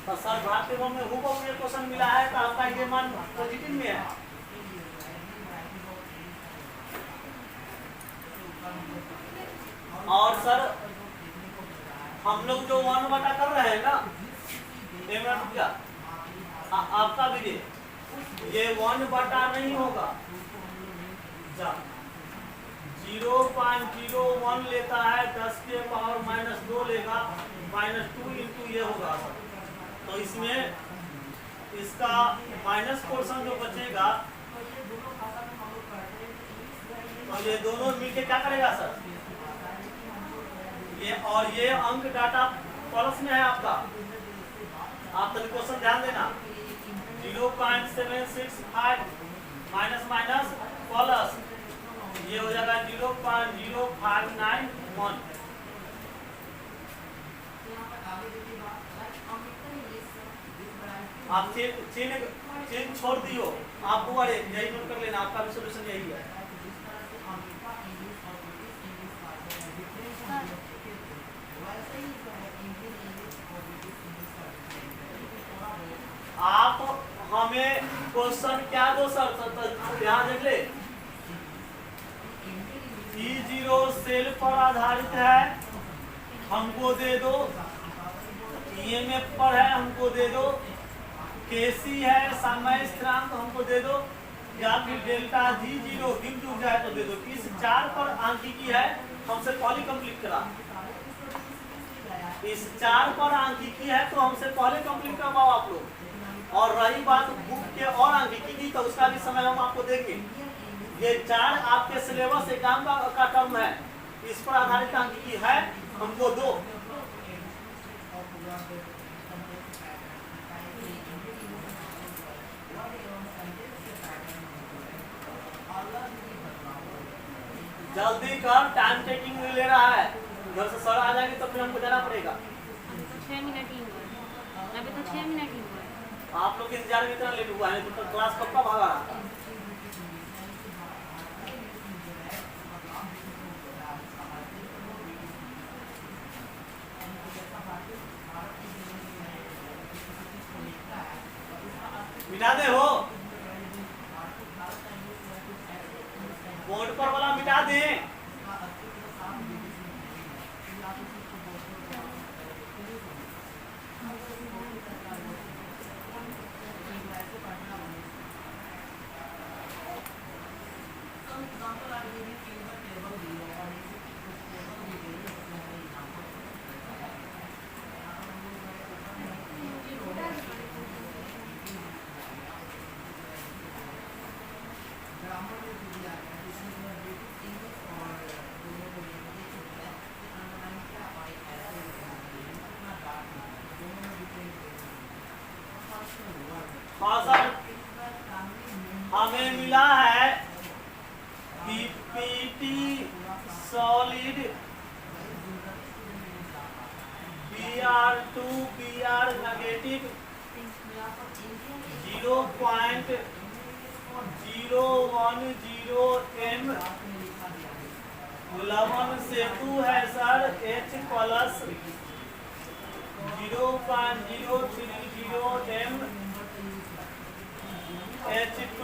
तो सर भारतीय भवन में हुक में क्वेश्चन मिला है, तो आपका ये मान पॉजिटिव में है। और सर हम लोग जो 1 बटा कर रहे हैं ना, क्या आपका भी ये 1 बटा नहीं होगा, 0.01 लेता है, 10 के पावर -2 लेगा, -2 इंटू ये होगा। तो इसमें इसका माइनस पोर्शन जो बचेगा तो ये दोनों मिलके क्या करेगा सर, ये और ये अंक डाटा प्लस में है आपका, आप तनिक क्वेश्चन ध्यान देना। 0.765 माइनस माइनस प्लस ये हो जाएगा 0.0591। आप चिन्ह छोड़ दियो, आप बड़े यही नोट कर लेना, आपका भी सोल्यूशन यही है। आप हमें क्वेश्चन क्या दो सर, ध्यान देख ले। E0 सेल पर आधारित है, हमको दे दो। EMF पर है, हमको दे दो। KC है, समय स्थिरांक हमको दे दो, या फिर डेल्टा G0 गिन चुक जाए तो दे दो। इस 4 पर आंकिकी है, हमसे पहले कंप्लीट करा। इस 4 पर आंकिकी है तो हमसे पहले कंप्लीट करवाओ आप लोग। और रही बात बुक के और आंकिकी की, तो उसका भी समय हम आपको देंगे। ये 4 आपके सिलेबस एग्जाम का टर्म है, इस पर आधारित आंकिकी है, हमको दो। जल्दी कर, टाइम टेकिंग नहीं ले रहा है। घर से सर आ जाएंगे तो फिर हमको जाना पड़ेगा। 6 मिनट ही हुआ, अभी तो 6 मिनट ही हुआ। आप लोग इंतजार में इतना लेट हुआ है तो क्लास कब का भागा रहा। मिटा दे हो, बोर्ड पर वाला मिटा दे। हाँ सर, हमें मिला है PPT solid Br2 Br negative 0.010 m लवण सेतु है sir H plus 0.030 m H2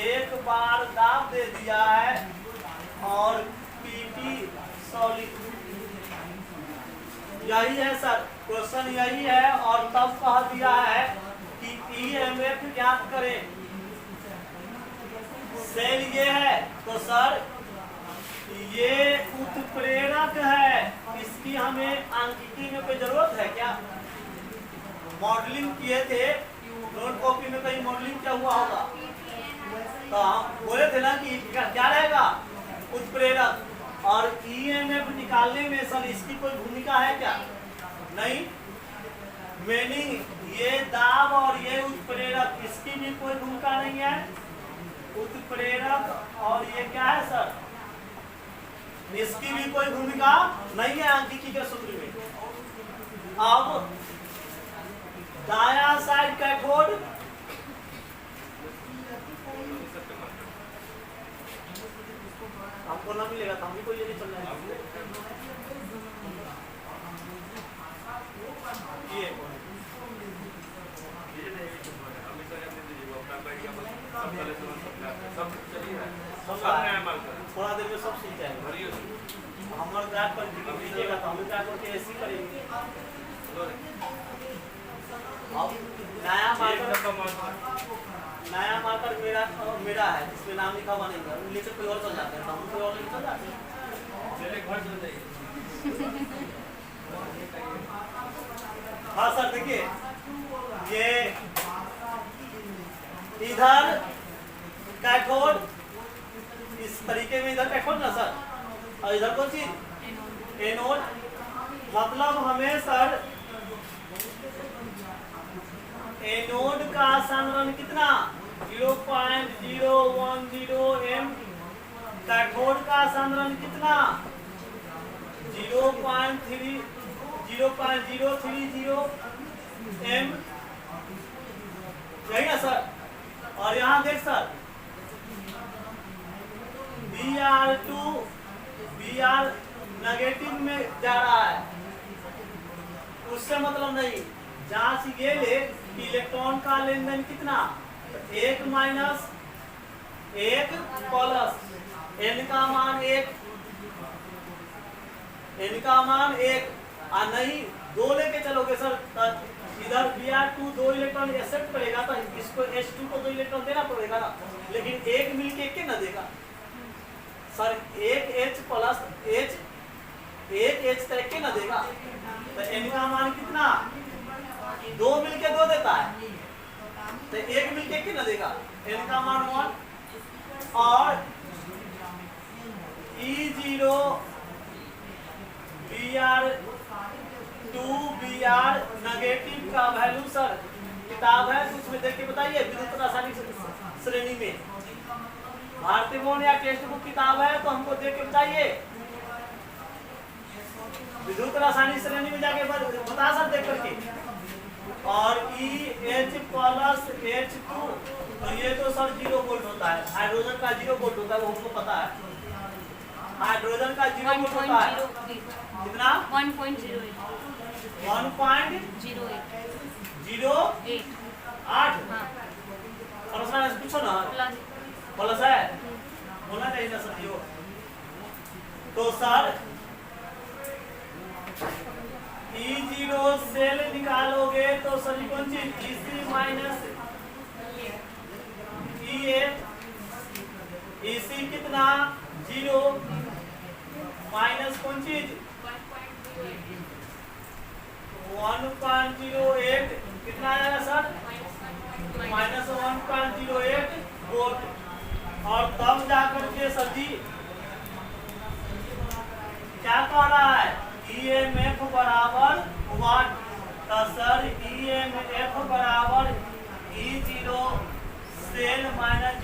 एक बार दाब दे दिया है और पीटी सॉलिड। यही है सर, क्वेश्चन यही है। और तब कह दिया है कि EMF ज्ञात करें। सेल ये है तो सर ये उत्प्रेरक है, इसकी हमें आंकिकी में कोई जरूरत है क्या? मॉडलिंग किए थे, नोट कॉपी में कहीं मॉडलिंग क्या हुआ होगा तो हम बोले थे ना कि क्या रहेगा, उत्प्रेरक। और EMF निकालने में सर इसकी कोई भूमिका है क्या? नहीं। मीनिंग ये दाब और ये उत्प्रेरक, इसकी भी कोई भूमिका नहीं है। उत्प्रेरक और ये क्या है सर, इसकी भी कोई भूमिका नहीं है आंकिकी के सूत्र में। अब दाया साइड कैथोड, हमको ना मिलेगा तो हम भी कोई लेके चल जाएंगे। ये थोड़ा देर में सब सीख जाएंगे। हमारे ग्राफ पर दीजिएगा तो हम ग्राफ करके ऐसे करेंगे। अब नया मार्कर मेरा है, जिसमें नाम लिखा हुआ नहीं है, लेकर कोई और चल जाता है तो हम कोई और लेकर चल जाते हैं। हाँ सर देखिए, ये इधर कैथोड, इस तरीके में इधर कैथोड ना सर, और इधर कौन चीज एनोड। मतलब हमें सर एनोड का सांद्रण कितना 0.010 m, कैथोड का सांद्रण कितना 0.030 m, यही ना सर। और यहाँ देख सर Br2 Br नेगेटिव में जा रहा है, उससे मतलब नहीं। जांच ये ले कि इलेक्ट्रॉन का लेन देन कितना 1 माइनस 1 प्लस n का मान 1, n का मान 1 और नहीं 2 लेके चलोगे सर, इधर Br2 2 इलेक्ट्रॉन एक्सेप्ट करेगा तो इसको H2 को 2 इलेक्ट्रॉन देना पड़ेगा ना, लेकिन एक मिलके के ना देगा सर, एक H प्लस H एक H तक के ना देगा, तो n का मान कितना 2 मिलके 2 देता है, तो एक मिलके के ना देगा, n का मान 1। और E0 Br2 Br नेगेटिव का वैल्यू सर किताब है तो उसमें देख के बताइए, विद्युत रासायनिक श्रेणी में भारतीय बोर्ड या टेक्स्ट बुक किताब है तो हमको देख के बताइए, विद्युत रासायनिक श्रेणी में जाके बता सर देख करके। और EH प्लस H2 तो ये तो सर 0 वोल्ट होता है, हाइड्रोजन का 0 वोल्ट होता है, वो हमको पता है, हाइड्रोजन का 0 वोल्ट होता है कितना 1.08 1.08। हाँ और सर पूछो ना प्लस प्लस है बोलना चाहिए ना सर यो। तो सर E0 सेल निकालोगे तो सर कौन चीज EC माइनस EA, EC कितना 0 माइनस कौन चीज 1.08 कितना आएगा सर माइनस 1.08 वोल्ट। और तब जाकर के सर जी क्या कह रहा है EMF बराबर 1, तो सर EMF बराबर E0 cell minus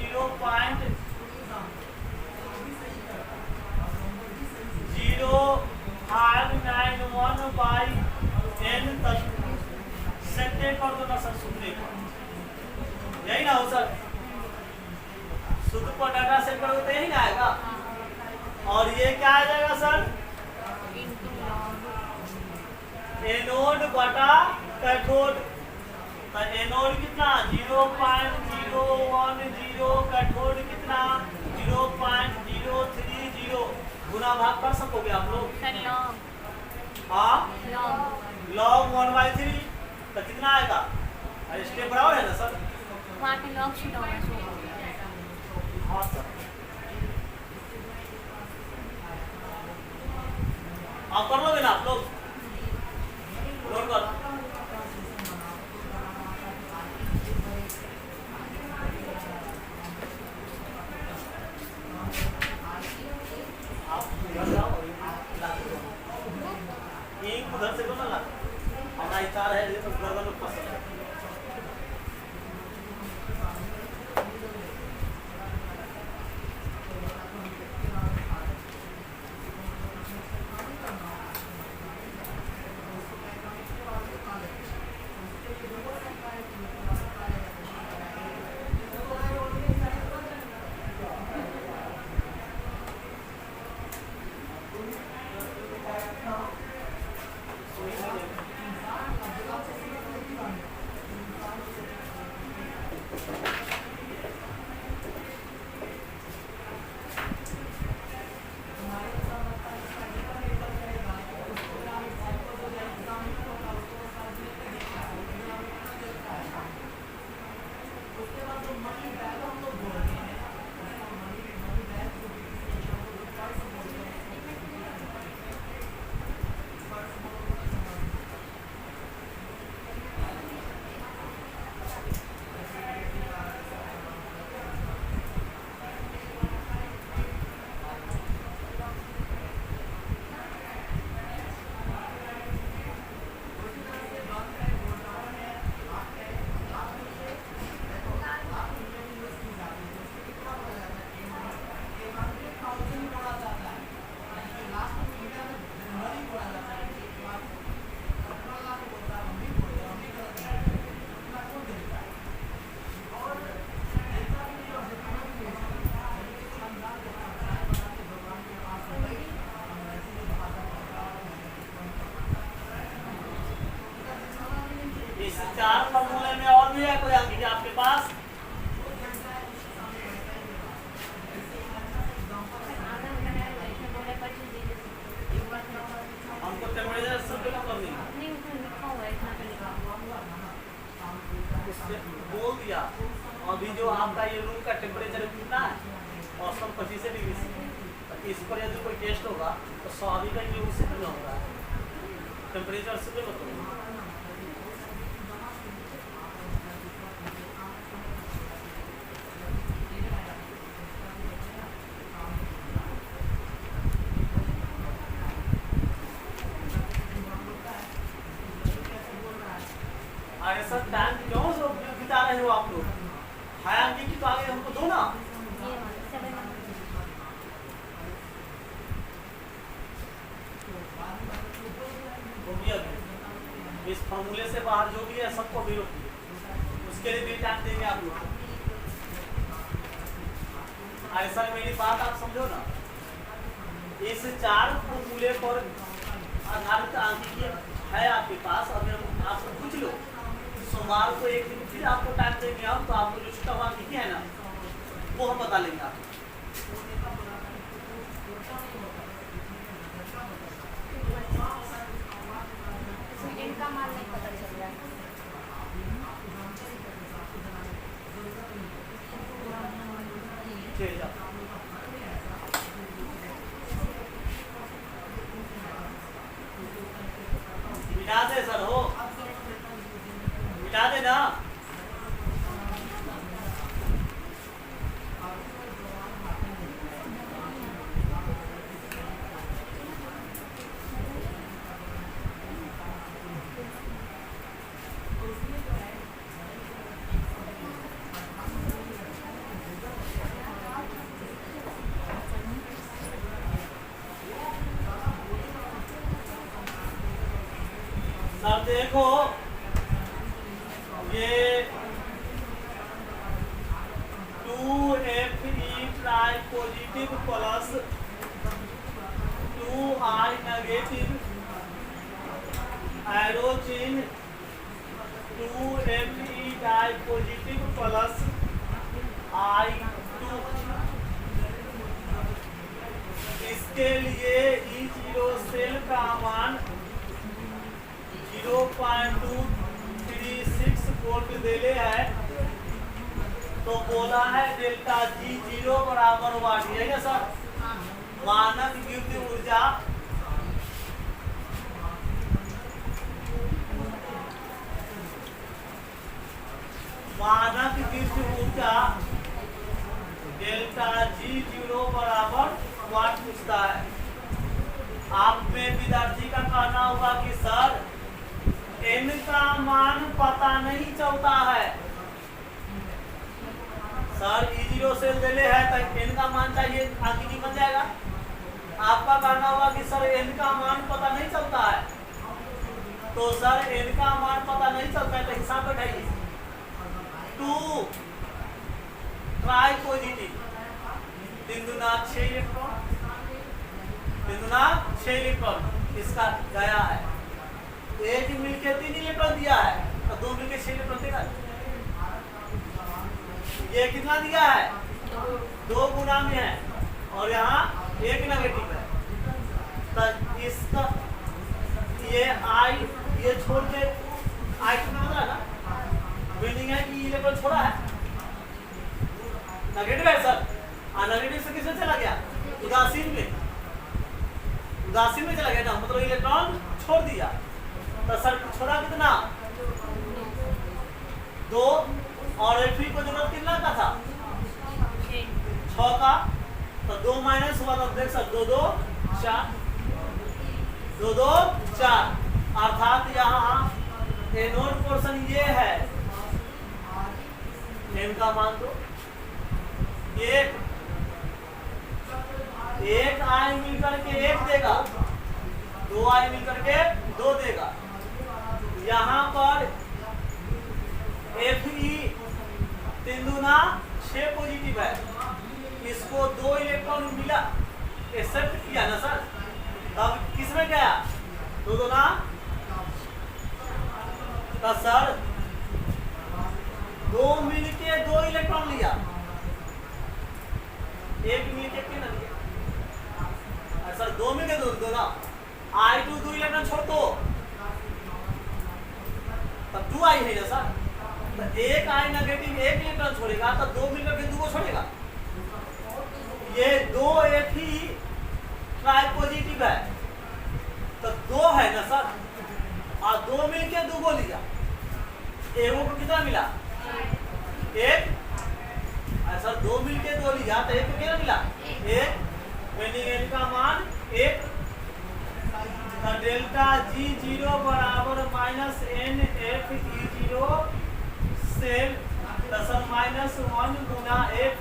0.0591 by n तक सेट कर दो ना सर सूत्र पर, यही ना हो सर, सूत्र पर डाटा सेट करोगे तो यही ना आएगा। और ये क्या आ जाएगा सर एनोड बटा कैथोड, तो एनोड कितना 0.010, कैथोड कितना 0.030। गुना भाग कर सकोगे आप लोग हाँ log 1/3 तो कितना आएगा, स्टेप बराबर है ना सर, वहाँ पे लॉग शीट होगा सो हाँ सर। आप कर लोगे ना आप लोग नोट कर। आप इधर जाओ उधर से ना हमारा इशारा है तो गर्दन में फंस जाए। अभी जो आपका ये रूम का टेम्परेचर कितना है, औसतन 25 डिग्री से। तो इस पर यदि कोई टेस्ट होगा तो स्वाभाविक है कि उससे भी होगा, टेम्परेचर से भी मतलब। अरे सर टाइम क्यों बिता रहे हो आप लोग? हयाम जी की तो आगे हमको दो ना। ये वाला 7 नंबर। वो भी अभी इस फॉर्मूले से बाहर जो भी है सबको भी रोकिए, उसके लिए भी टाइम देंगे आप लोग। अरे सर मेरी बात आप समझो ना, इस 4 फॉर्मूले पर आधारित आंकड़े है आपके पास। अगर हम आपको पूछ लो सोमवार को एक दिन फिर आपको टाइम देंगे हम, तो आपको जो छुट्टा आंकड़े है ना वो हम बता लेंगे आपको। इनका माल नहीं पता चल रहा है। ठीक है। मिटा दे सर, हो मिटा दे ना। सर देखो ये 2Fe try positive plus 2I negative arrow चिन्ह 2Fe die positive plus I2। इसके लिए E0 सेल का मान 0.236 वोल्ट देले है, तो बोला है डेल्टा G0 बराबर वाट, है ना सर? मानक विद्युत ऊर्जा डेल्टा G0 बराबर वाट पूछता है। आप में विद्यार्थी का कहना होगा कि सर n का मान पता नहीं चलता है। सर E0 सेल देले है तो n का मान चाहिए, आगे बन जाएगा। आपका कहना होगा कि सर n का मान पता नहीं चलता है, तो सर n का मान पता नहीं चलता है तो हिसाब बैठाइए। 2 ट्राई पॉजिटिव 3 दूना 6 इलेक्ट्रॉन, 3 दूना 6 इलेक्ट्रॉन इसका गया है। एक मिलके 3 इलेक्ट्रॉन दिया है तो 2 मिलके 6 इलेक्ट्रॉन देगा। ये कितना दिया है? 2 गुना में है और यहाँ 1 नेगेटिव है, तो इसका ये I ये छोड़ के I2 में मतलब ना मीनिंग है कि इलेक्ट्रॉन छोड़ा है, नेगेटिव है सर। नेगेटिव से किसमें चला गया? उदासीन में, उदासीन में चला गया ना, मतलब इलेक्ट्रॉन छोड़ दिया। तो सर छोड़ा कितना? 2 और Fe को जरूरत कितना का था? 6 का, तो 2 माइनस हुआ तो देख सकते 2 2 4 2 2 4, अर्थात यहाँ एनोड पोर्शन ये है। n का मान दो, एक I मिलकर के 1 देगा, 2 I मिलकर के 2 देगा। यहाँ पर Fe 3 दूना 6 पॉजिटिव है, इसको 2 इलेक्ट्रॉन मिला, एक्सेप्ट किया ना सर, तब किसमें गया? 2 दूना, तो सर 2 मिलके 2 इलेक्ट्रॉन लिया, 1 मिलके कितना लिया? सर 2 मिलके 2 ना, I2 2 इलेक्ट्रॉन छोड़ दो, तब 2I है ना सर, तो एक आई नेगेटिव एक इलेक्ट्रॉन छोड़ेगा तो 2 मिलकर के 2 छोड़ेगा। ये 2 एक ही ट्राई पॉजिटिव है तो 2 है ना सर, और 2 मिलके 2 को लिया, एगो को कितना मिला? 1। सर 2 मिलके 2 लिया तो 1 को कितना मिला? 1। यानी n का मान 1। तो डेल्टा G0 बराबर minus n f E0 cell ±1 गुना 1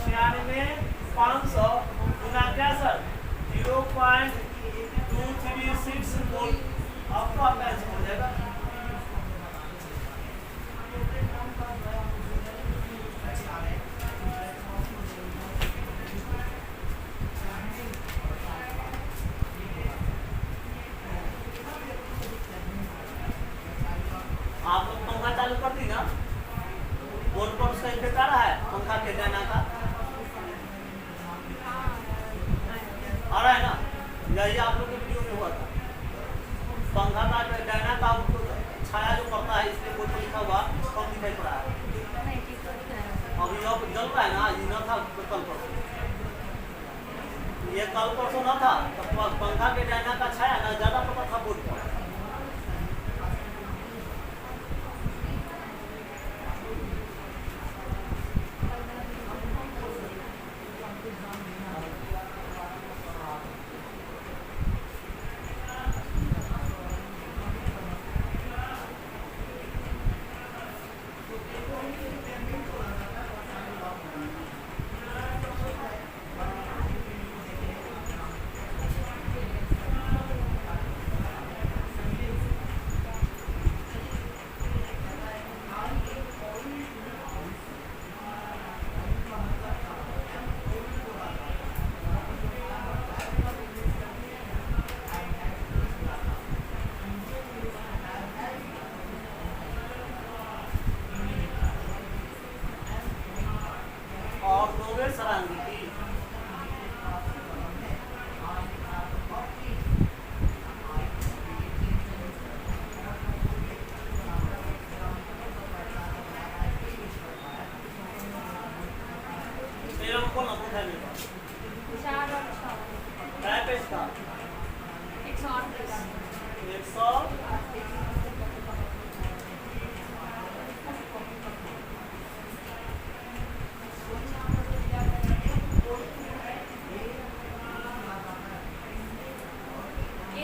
96,500 गुना क्या सर 0.236 वोल्ट। आपको आपका आंसर हो जाएगा। आप लोग पंखा चालू कर दी ना, बोर्ड पर उसका इफेक्ट आ रहा है पंखा के डायना का, आ रहा है ना? यही आप लोग के वीडियो में हुआ था, पंखा का डायना का छाया जो पड़ता है इसलिए बोर्ड पर लिखा हुआ कम दिखाई पड़ा है। अभी अब जल रहा है ना, ये न था कल परसों, ये कल परसों न था तो पंखा के डायना का छाया ना ज्यादा पता था बोर्ड पर।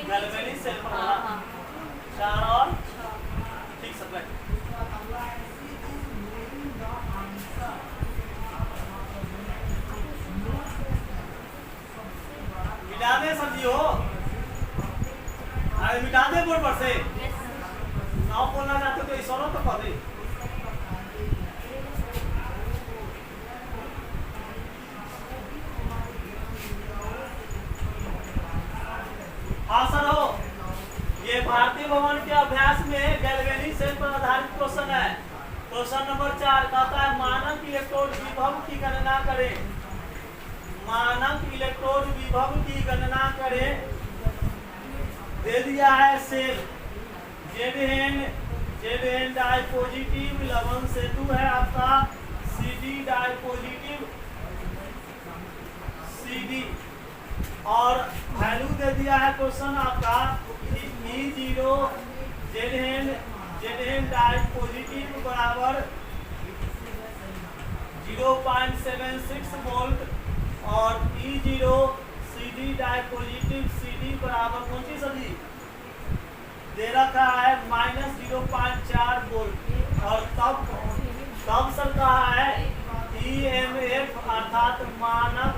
गैल्वेनिक सेल पर वाला 4 और ठीक सब मिटा दे समझियो, अरे मिटा दे बोर्ड पर से। नाव बोलना चाहते तो इशारों तो कर दे। हाँ सर हो, ये भारतीय भवन के अभ्यास में गैल्वेनिक सेल पर आधारित क्वेश्चन है। क्वेश्चन नंबर 4 कहता है मानक इलेक्ट्रोड विभव की गणना करें। मानक इलेक्ट्रोड विभव की गणना करें। दे दिया है सेल Zn डाई पॉजिटिव, लवण सेतु है आपका Cd डाई पॉजिटिव Cd, और वैल्यू दे दिया है क्वेश्चन आपका E0 Zn डाई पॉजिटिव बराबर 0.76 वोल्ट, और E0 Cd die positive Cd बराबर कौन सी सदी दे रखा है -0.4 वोल्ट। और तब सर कहा है EMF अर्थात मानक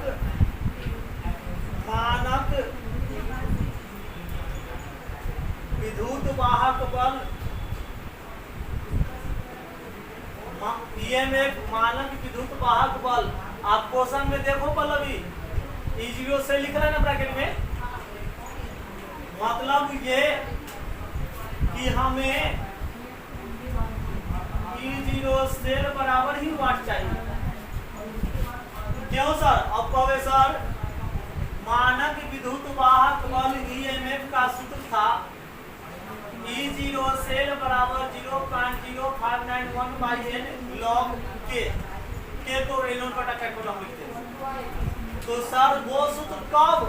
विद्युत वाहक बल। EMF मानक विद्युत वाहक बल। आप क्वेश्चन में देखो पल्लवी, E0 से लिख रहे हैं ना ब्रैकेट में, मतलब ये कि हमें E0 सेल बराबर ही वाट चाहिए। क्यों सर? अब कहे सर मानक विद्युत वाहक बल EMF का सूत्र था E0 सेल बराबर 0.0591 बाई n log k तो एनोड बटा कैथोड हम लिखते हैं। तो सर वो सूत्र कब,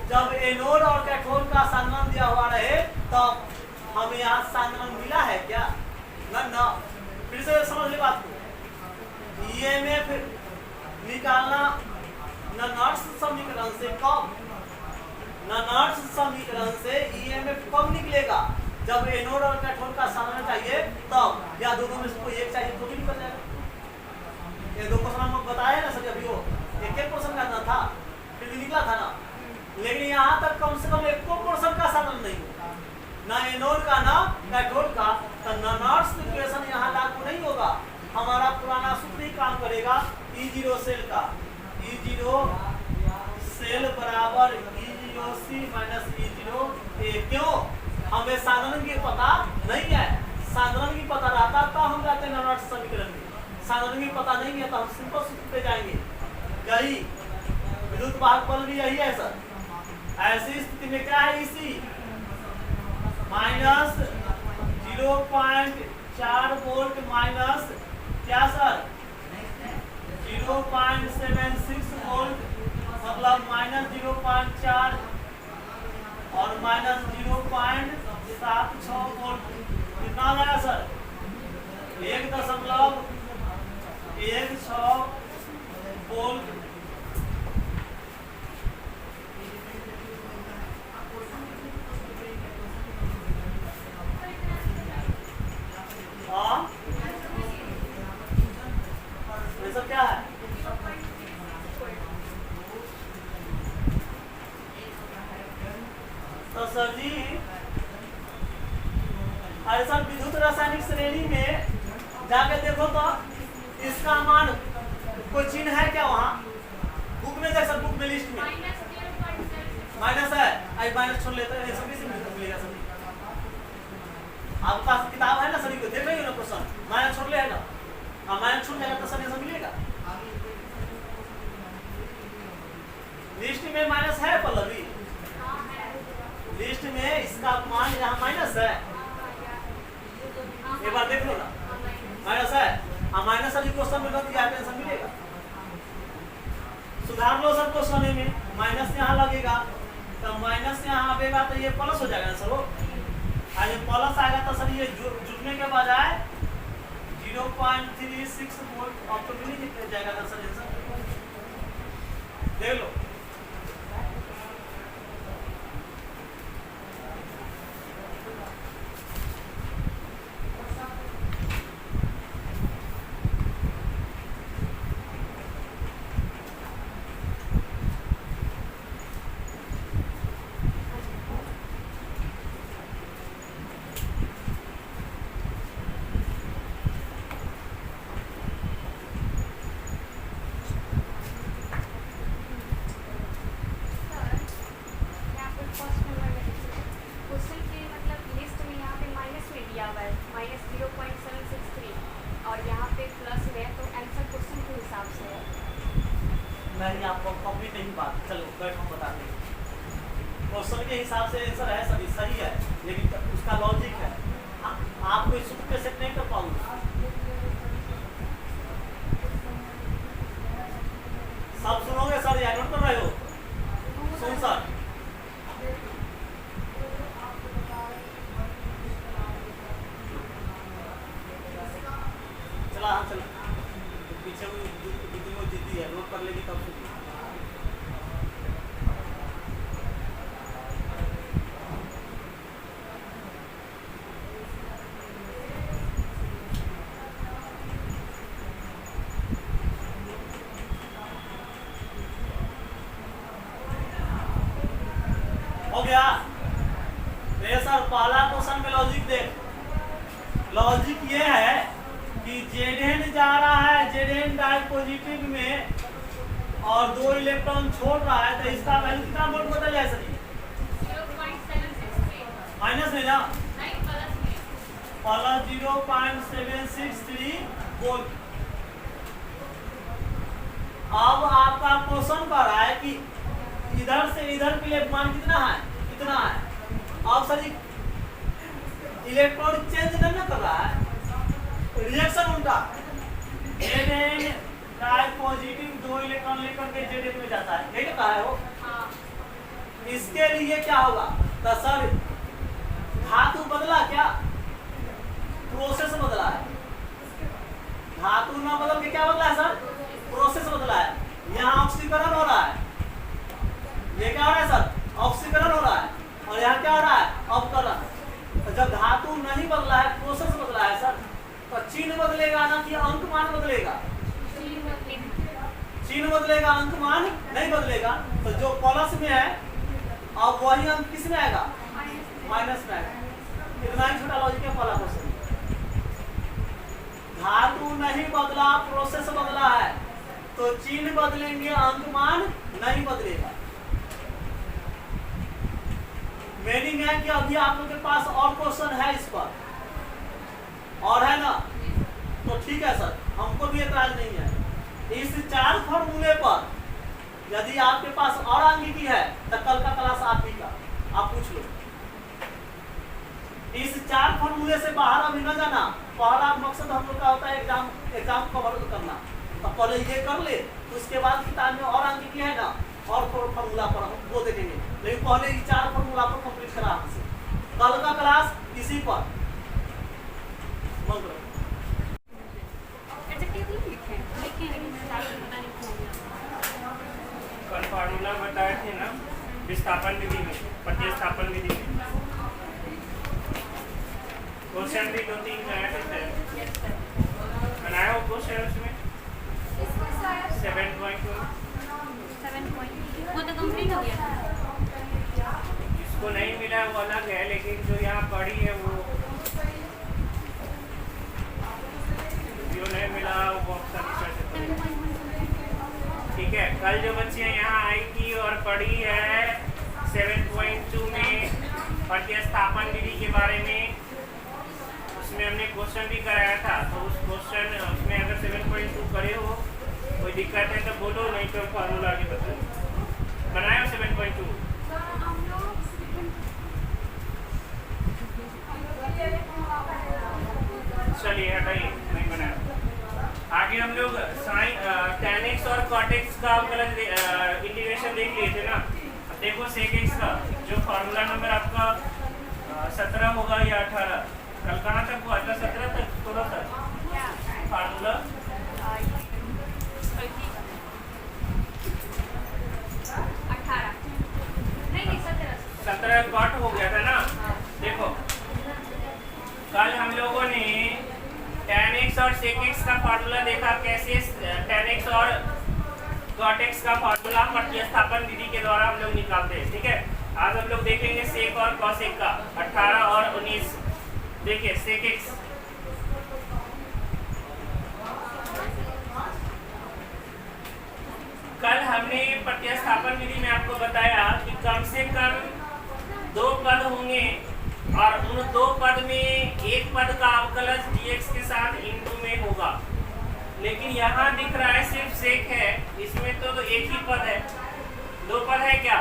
जब एनोड और कैथोड का संगम दिया हुआ रहे तब हमें यहाँ संगम मिला है क्या? ना। फिर से समझ ले बात को। ईएमएफ निकालना नॉर्ड्स समीकरण से कब, नॉर्ड्स समीकरण से ईएमएफ कब निकलेगा? जब एनोड और कैथोड का संगम चाहिए तब, या दोनों में से कोई एक चाहिए तो भी निकल जाएगा। ये दो क्वेश्चन हम बताए ना सर, अभी वो एक क्वेश्चन करना था फिर भी निकला था ना। लेकिन यहाँ तक कम से कम एक क्वेश्चन का साधन नहीं होगा, ना एनोड का ना कैथोड का, तो नॉर्ड्स इक्वेशन यहाँ लागू नहीं होगा। हमारा पुराना सूत्र ही काम करेगा। E0 सेल का E0 सेल बराबर E0C माइनस E0A। क्यों? हमें साधन की पता नहीं है। साधन की पता रहता तो हम जाते हैं नॉर्ड्स समीकरण में। साधन की पता नहीं है तो हम सिंपल सूत्र पे जाएंगे। यही विद्युत वाहक बल भी यही है सर। ऐसी स्थिति में क्या है? इसी माइनस 0.4 वोल्ट माइनस क्या सर 0.76 वोल्ट, मतलब माइनस 0.4 और माइनस 0.76 वोल्ट। कितना आया सर? 1.16 वोल्ट। ये सब क्या है? तो सर जी ऐसा विद्युत रासायनिक श्रेणी में जाके देखो तो इसका मान कोई चिन्ह है क्या वहाँ? बुक में देख सर, बुक में लिस्ट में माइनस है। आई माइनस छोड़ लेते हैं, सभी से मिलेगा सभी। आपके पास किताब है ना सभी को, देख रही हो ना क्वेश्चन, माइनस छोड़ लेगा। हाँ माइनस छोड़ जाएगा तो सर ये सब मिलेगा। लिस्ट में माइनस है पल्लवी, लिस्ट में इसका मान यहाँ माइनस है। एक बार देख लो ना, माइनस है। हाँ माइनस वाली क्वेश्चन में तो यहाँ टेंशन मिलेगा। सुधार लो सर क्वेश्चन में, माइनस यहाँ लगेगा तो माइनस यहाँ आएगा तो ये प्लस हो जाएगा सर। वो आज प्लस आएगा तो सर ये जुड़ने के बजाय 0.36 वोल्ट ऑटोमेटिक जाएगा सर। देख लो नहीं आपको कंप्लीट नहीं बात। चलो बैठ हम बताते हैं। क्वेश्चन के हिसाब से आंसर है सभी सही है, लेकिन उसका लॉजिक है। आप कोई सूत्र पे सेट नहीं कर पाओगे। सब सुनोगे सर या नोट कर रहे हो? सुन सर। चला हाँ चला, पीछे वो जीती है, नोट कर लेगी तब सुनिए। हो गया? सर पहला क्वेश्चन में लॉजिक देख। लॉजिक ये है कि Zn जा रहा है Zn डाई पॉजिटिव में और 2 इलेक्ट्रॉन छोड़ रहा है, तो इसका वैल्यू कितना वोल्ट बदल जाए सर? 0.763 माइनस में ना, नहीं प्लस में। Plus 0.763 volt. अब आपका क्वेश्चन कर रहा है कि इधर से इधर के लिए मान कितना है, कितना है। अब सर इलेक्ट्रॉन चेंज नहीं कर रहा है, रिएक्शन उल्टा। Zn डाई पॉजिटिव 2 इलेक्ट्रॉन लेकर के Zn में जाता है, यही कहा है वो। इसके लिए क्या होगा? तो सर धातु बदला क्या? प्रोसेस बदला है। धातु ना बदल के क्या बदला है सर? प्रोसेस बदला है। यहाँ ऑक्सीकरण हो रहा है, ये क्या हो रहा है सर? ऑक्सीकरण हो रहा है, और यहाँ क्या हो रहा है? अवकरण। तो जब धातु नहीं बदला है, प्रोसेस बदला है सर, तो चिन्ह बदलेगा ना कि अंक मान बदलेगा? चिन्ह बदलेगा, अंक मान नहीं बदलेगा। तो जो प्लस में है अब वही अंक किस में आएगा? माइनस में आएगा। इतना ही छोटा लॉजिक है पहला क्वेश्चन। धातु नहीं बदला, प्रोसेस बदला है, तो चिन्ह बदलेंगे, अंक मान नहीं बदलेगा। मीनिंग है कि अभी आप लोग के पास और क्वेश्चन है इस पर, और है ना? तो ठीक है सर, हमको भी एतराज नहीं है। इस 4 फॉर्मूले पर यदि आपके पास और आंगिकी है तो कल का क्लास आप ही का, आप पूछ लो। इस 4 फॉर्मूले से बाहर अभी न जाना। पहला मकसद हम लोग का होता है एग्जाम कवर करना। तो पहले ये कर ले, उसके बाद किताब में और आंगिकी है ना, और फॉर्मूला पर हम वो देखेंगे। लेकिन पहले ये 4 फॉर्मूला पर कंप्लीट करा हमसे। कल का क्लास इसी पर। कल फार्मूला बताए थे ना विस्थापन विधि में, प्रतिस्थापन विधि में। क्वेश्चन भी 2-3 बनाए थे, बनाया वो क्वेश्चन उसमें 7.2 वो तो कंप्लीट हो गया। इसको नहीं मिला वो अलग है, लेकिन जो यहाँ पढ़ी है वो जो नहीं मिला वो अक्सर कर सकते हैं। ठीक है, कल जो बच्चियाँ यहाँ आई थी और पढ़ी है 7.2 में प्रतिस्थापन विधि के बारे में, उसमें हमने क्वेश्चन भी कराया था। तो उस क्वेश्चन उसमें अगर 7.2 करे हो, कोई दिक्कत है तो बोलो, नहीं तो फार्मूला आगे बताओ। बनाया 7.2? चलिए हटाइए, नहीं बनाया। आगे हम लोग tan x और cot x का इंटीग्रेशन देख लिए थे ना। अब देखो sec x का जो फार्मूला नंबर आपका 17 होगा या 18, कल कहाँ तक हुआ था? 17 तक थोड़ा सा फार्मूला 17 cot हो गया था ना। देखो कल हम लोगों ने tan x और sec x का फार्मूला देखा, कैसे tan x और cot x का फार्मूला प्रतिस्थापन विधि के द्वारा हम लोग निकालते हैं। ठीक है, आज हम लोग देखेंगे sec और cos का 18 और 19। देखिए sec x, कल हमने प्रतिस्थापन विधि में आपको बताया कि कम से कम 2 पद होंगे और उन 2 पद में एक पद का अवकलज dx के साथ इंटू में होगा। लेकिन यहाँ दिख रहा है सिर्फ सेक है, इसमें तो एक ही पद है। 2 पद है क्या?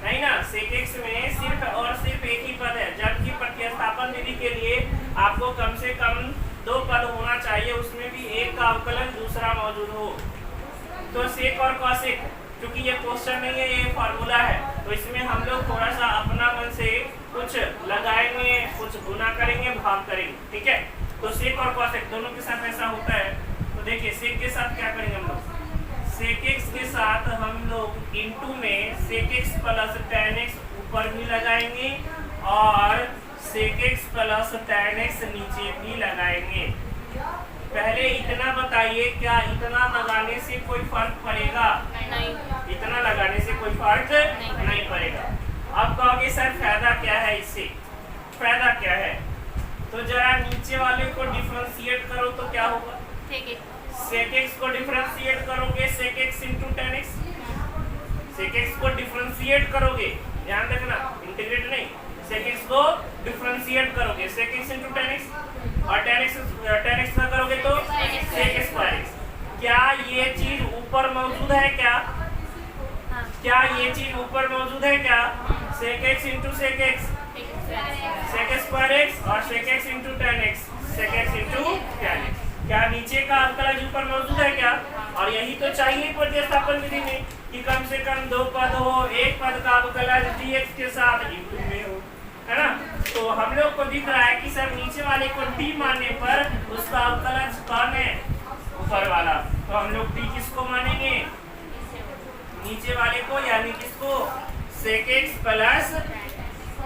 नहीं ना, सेक x में सिर्फ और सिर्फ एक ही पद है, जबकि प्रतिस्थापन विधि के लिए आपको कम से कम 2 पद होना चाहिए, उसमें भी एक का अवकलज दूसरा मौजूद हो। तो सेक और कॉसेक, क्योंकि ये क्वेश्चन नहीं है, ये फार्मूला है, तो इसमें हम लोग थोड़ा सा अपना मन से कुछ लगाएंगे, कुछ गुना करेंगे, भाग करेंगे। ठीक है, तो सेक और कॉसेक दोनों के साथ ऐसा होता है। तो देखिए सेक के साथ क्या करेंगे हम लोग, सेक एक्स के साथ हम लोग इंटू में sec x plus tan x ऊपर भी लगाएंगे और sec x plus tan x नीचे भी लगाएंगे। पहले इतना बताइए, क्या इतना लगाने से कोई फर्क पड़ेगा? नहीं। इतना लगाने से कोई फर्क नहीं पड़ेगा। अब कहोगे सर फायदा क्या है इससे? फायदा क्या है? तो जरा नीचे वाले को डिफरेंशिएट करो तो क्या होगा? सेक एक्स को डिफरेंशिएट करोगे sec x into tan x। Sec x को डिफरेंशिएट करोगे, ध्यान रखना, इंटीग्रेट नहीं, सेक एक्स को डिफरेंशिएट करोगे sec x into tan x, और tan x ना करोगे तो सेक स्क्वायर x। क्या ये चीज ऊपर मौजूद है क्या? क्या ये चीज ऊपर मौजूद है क्या? Sec x into sec x, sec square x और sec x into tan x, sec x into tan x। क्या नीचे का अवकलज ऊपर मौजूद है क्या? और यही तो चाहिए प्रतिस्थापन विधि में कि कम से कम दो पद हो, एक पद का अवकलज dx के साथ इंटू में हो, है ना। तो हम लोग को दिख रहा है कि सर नीचे वाले को d मानने पर उसका अवकलज कौन है? ऊपर वाला। तो हम लोग d किसको मानेंगे? नीचे वाले को, यानी किसको? sec x plus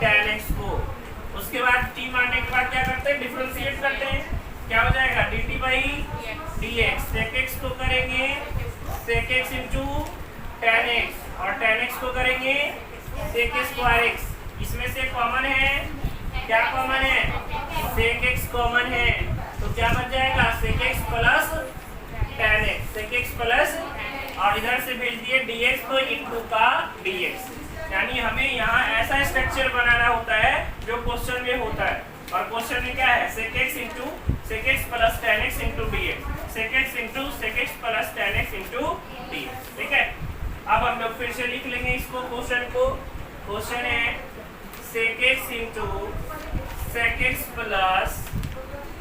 tan x को। उसके बाद t मानने के बाद क्या करते हैं? डिफरेंशिएट करते हैं। क्या हो जाएगा? dt by dx। sec x को करेंगे sec x into tan x और tan x को करेंगे sec स्क्वायर x। इसमें से कॉमन है, क्या कॉमन है? sec x कॉमन है, तो क्या बच जाएगा? sec x plus tan x, sec x plus, और इधर से भेज दिए dx को इंटू का dx। यानी हमें यहाँ ऐसा स्ट्रक्चर बनाना होता है जो क्वेश्चन में होता है, और क्वेश्चन में क्या है? sec x into sec x plus tan x into dx, sec x into sec x plus tan x into dx। ठीक है, अब हम लोग फिर से लिख लेंगे इसको, क्वेश्चन को। क्वेश्चन है sec x into sec x plus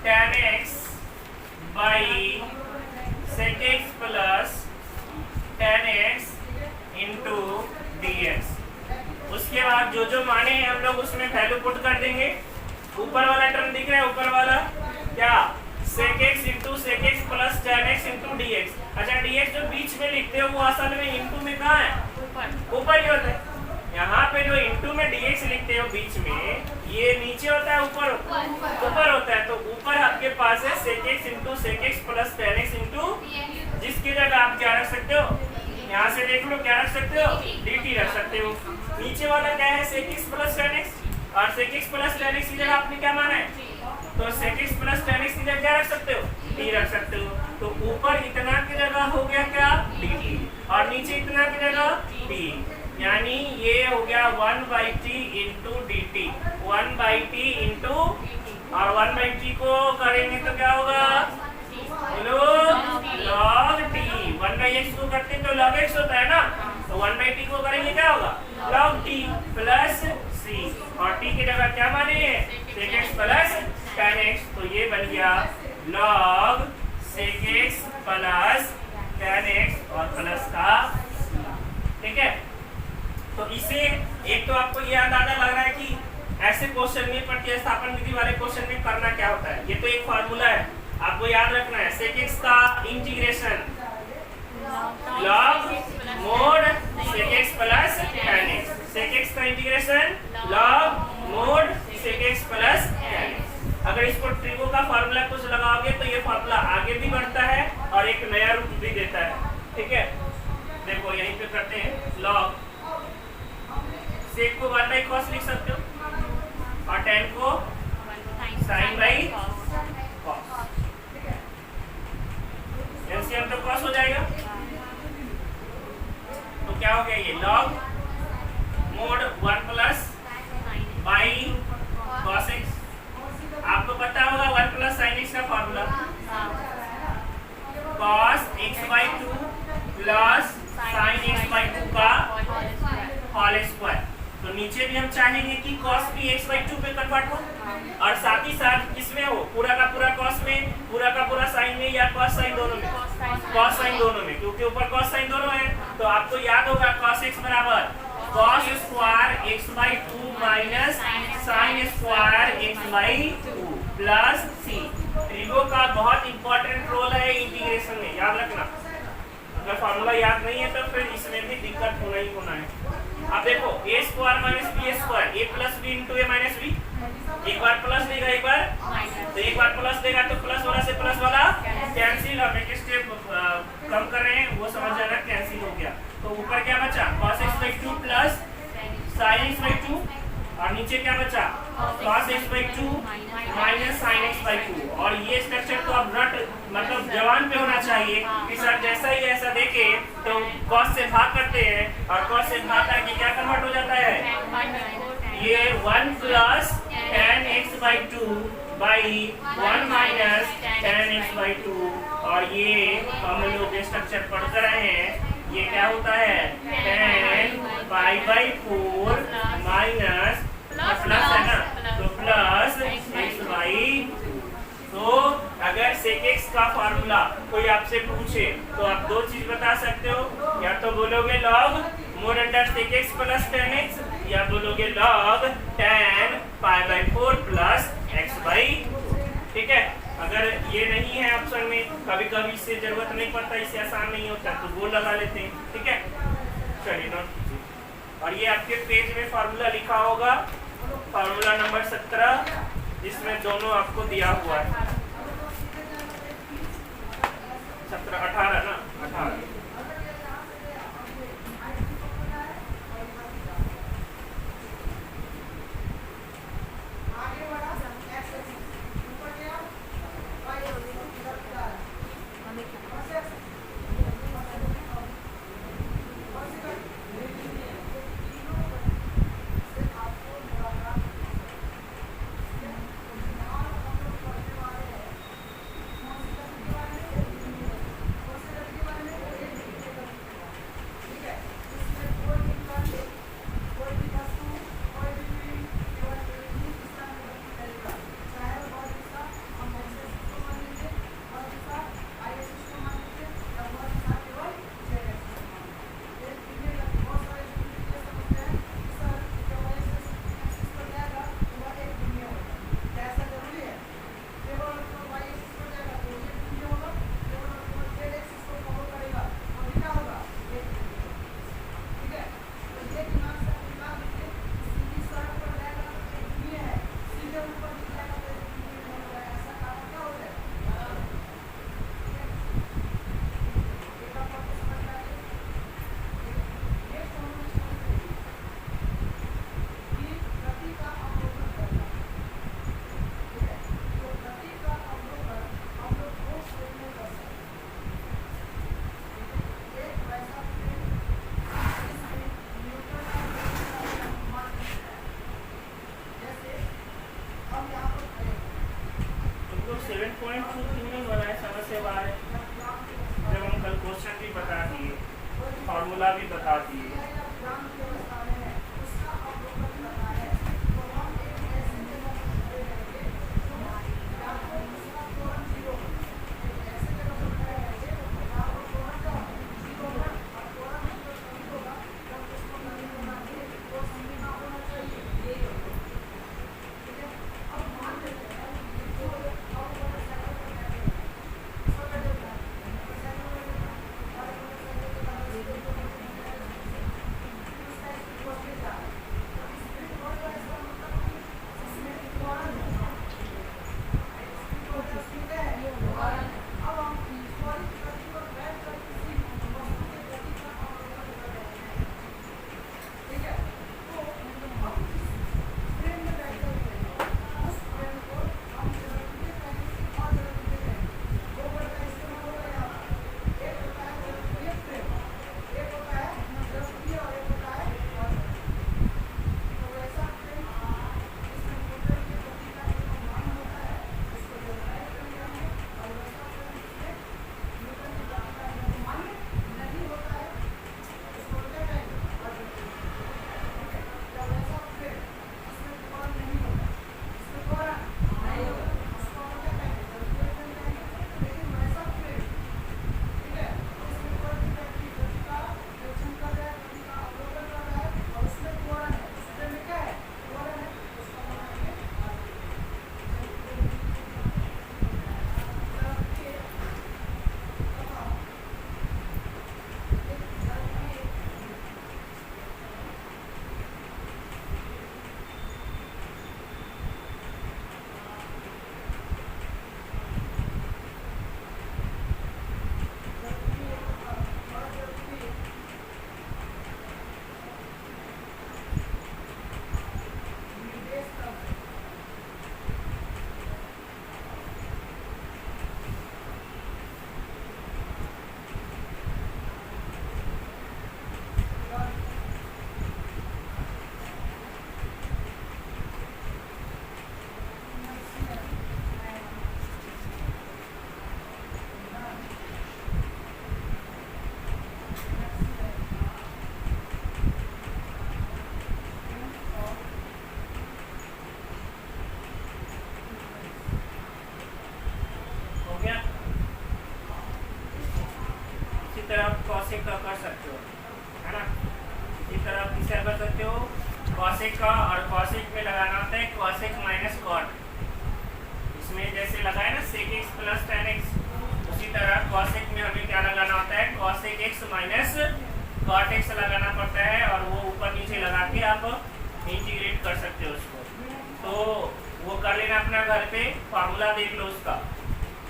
tan x by sec x plus tan x into dx। उसके बाद जो जो माने हैं हम लोग उसमें वैल्यू पुट कर देंगे। ऊपर वाला टर्म दिख रहा है, ऊपर वाला क्या? sec x into sec x plus tan x into dx। अच्छा, dx जो बीच में लिखते हो वो असल में इंटू में कहाँ है? ऊपर ही होता है। यहाँ पे जो इंटू में dx लिखते हो बीच में, ये नीचे होता है ऊपर? ऊपर होता है। तो ऊपर आपके पास है sec x into sec x plus tan x into, जिसकी जगह आप क्या रख सकते हो? यहाँ से देख लो, क्या रख सकते हो? dt रख सकते हो। नीचे वाला क्या है? sec x plus tan x, और sec x plus tan x की जगह आपने क्या माना है? तो sec x plus tan x की जगह क्या रख सकते हो? d रख सकते हो। तो ऊपर इतना की जगह हो गया क्या? dt, और नीचे इतना की जगह d, यानी ये हो गया 1/t into dt, 1/t into, और 1/t को करेंगे तो क्या होगा? log t। 1/x को करते तो log x होता है ना, तो 1/t को करेंगे क्या होगा? log t प्लस c, और t की जगह क्या माने हैं? sec x plus tan x। तो ये बन गया log sec x plus tan x और प्लस का। ठीक है, तो इसे एक तो आपको ये अंदाजा लग रहा है कि ऐसे क्वेश्चन में, प्रतिस्थापन विधि वाले क्वेश्चन में करना क्या होता है। ये तो एक फार्मूला है, आपको याद रखना है। sec x का integration log mod sec x plus tan x, sec x का integration log mod sec x plus tan x। अगर इसको ट्रिगो का फार्मूला कुछ लगाओगे तो ये फार्मूला आगे भी बढ़ता है और एक नया रूप भी देता है। ठीक है, देखो यहीं पे करते हैं। log sec को 1/cos लिख सकते हो, और tan को sin बाई cos। एलसीएम तो cos हो जाएगा, तो क्या हो गया? ये log mod 1 plus by cos x। आपको पता होगा 1 प्लस sin x का formula, cos x/2 plus sin x/2 का होल स्क्वायर। तो नीचे भी हम चाहेंगे कि cos भी x/2 पे कन्वर्ट हो, और साथ ही साथ किसमें हो? पूरा का पूरा cos में, पूरा का पूरा sin में, या cos sin दोनों में? cos sin दोनों में, क्योंकि ऊपर cos sin दोनों है। तो आपको याद होगा cos x बराबर cos square x/2 minus sin square x/2 plus c। Trigo का बहुत इंपॉर्टेंट रोल है इंटीग्रेशन में, याद रखना। अगर फार्मूला याद नहीं है तो फिर इसमें भी दिक्कत होना ही होना है। अब देखो a square minus b square, a plus b into a minus b। एक बार प्लस देगा, एक बार तो एक बार प्लस देगा, तो प्लस वाला से प्लस वाला कैंसिल। हम एक स्टेप कम कर रहे हैं, वो समझ जाना, कैंसिल हो गया। तो ऊपर क्या बचा? cos x/2 plus sin x/2, और नीचे क्या बचा? cos x/2 minus sin x/2। और ये स्ट्रक्चर तो अब रट, मतलब जवान पे होना चाहिए कि सर जैसा ही ऐसा देखे तो cos से भाग करते हैं, और cos से भाग करके क्या कन्वर्ट हो जाता है? ये 1 plus tan x/2 by 1 minus tan x/2। और ये हम लोग स्ट्रक्चर पढ़ कर रहे हैं, ये क्या होता है? tan π/4 माइनस प्लस है ना, प्लस एक्स वाई। तो अगर सेक एक्स का फॉर्मूला कोई आपसे पूछे तो आप दो चीज बता सकते हो, या तो बोलोगे log mod under sec x plus tan x, या बोलोगे log tan pi by 4 plus x y. ठीक है, अगर ये नहीं है ऑप्शन में, कभी कभी इससे जरूरत नहीं पड़ता, इससे आसान नहीं होता तो वो लगा लेते हैं। ठीक है, चलिए नोट कीजिए। और ये आपके पेज में फार्मूला लिखा होगा, फार्मूला नंबर 17, जिसमें दोनों आपको दिया हुआ है। 17 18 ना 18। फॉर्मूला भी बता दिए। कॉसेक का कर सकते हो, है ना। इसी तरह आप किसका कर सकते हो, कॉसेक का, और कॉसेक में लगाना होता है कॉसेक माइनस कॉट। इसमें जैसे लगाए ना sec x plus tan x, उसी तरह कॉसेक में हमें क्या लगाना होता है, cosec x minus cot x लगाना पड़ता है, और वो ऊपर नीचे लगा के आप इंटीग्रेट कर सकते हो उसको। तो वो कर लेना अपना घर पे, फार्मूला देख लो उसका।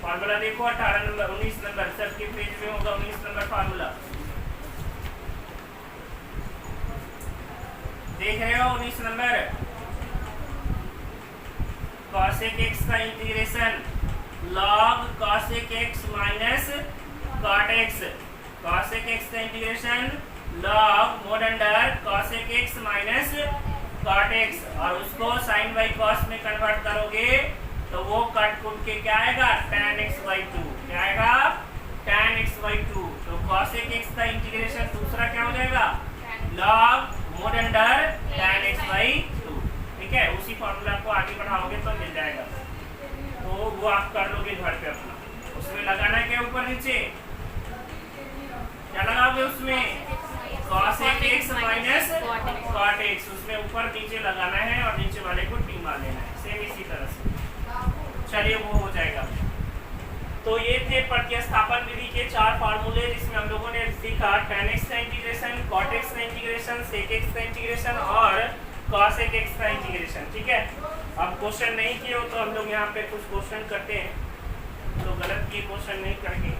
फार्मूला देखो 18 नंबर 19 नंबर सबके पेज में होगा 19 नंबर फार्मूला, देख रहे हो 19 नंबर। कॉसेक एक्स का integration log cosec x minus cot x, cosec x का integration log mod under cosec x minus cot x, और उसको साइन बाई कॉस में कन्वर्ट करोगे तो वो कट कुट के क्या आएगा, tan x by 2, क्या आएगा tan x by 2। तो cosec x का इंटीग्रेशन दूसरा क्या हो जाएगा, log mod under tan x by 2, ठीक है। उसी फॉर्मूला को आगे बढ़ाओगे तो मिल जाएगा, तो वो आप कर लोगे घर पे अपना। उसमें लगाना है क्या, ऊपर नीचे क्या लगाओगे, उसमें cosec x minus cot x, उसमें ऊपर नीचे लगाना है और नीचे वाले को टी मार लेना है, सेम इसी तरह से। चलिए वो हो जाएगा। तो ये थे प्रतिस्थापन विधि के 4 फार्मूले, जिसमें हम लोगों ने सीखा tan x का इंटीग्रेशन, cot x का इंटीग्रेशन, sec x का इंटीग्रेशन और cosec x का इंटीग्रेशन, ठीक है। अब क्वेश्चन नहीं किए हो तो हम लोग यहाँ पे कुछ क्वेश्चन करते हैं, तो गलत किए क्वेश्चन नहीं करेंगे।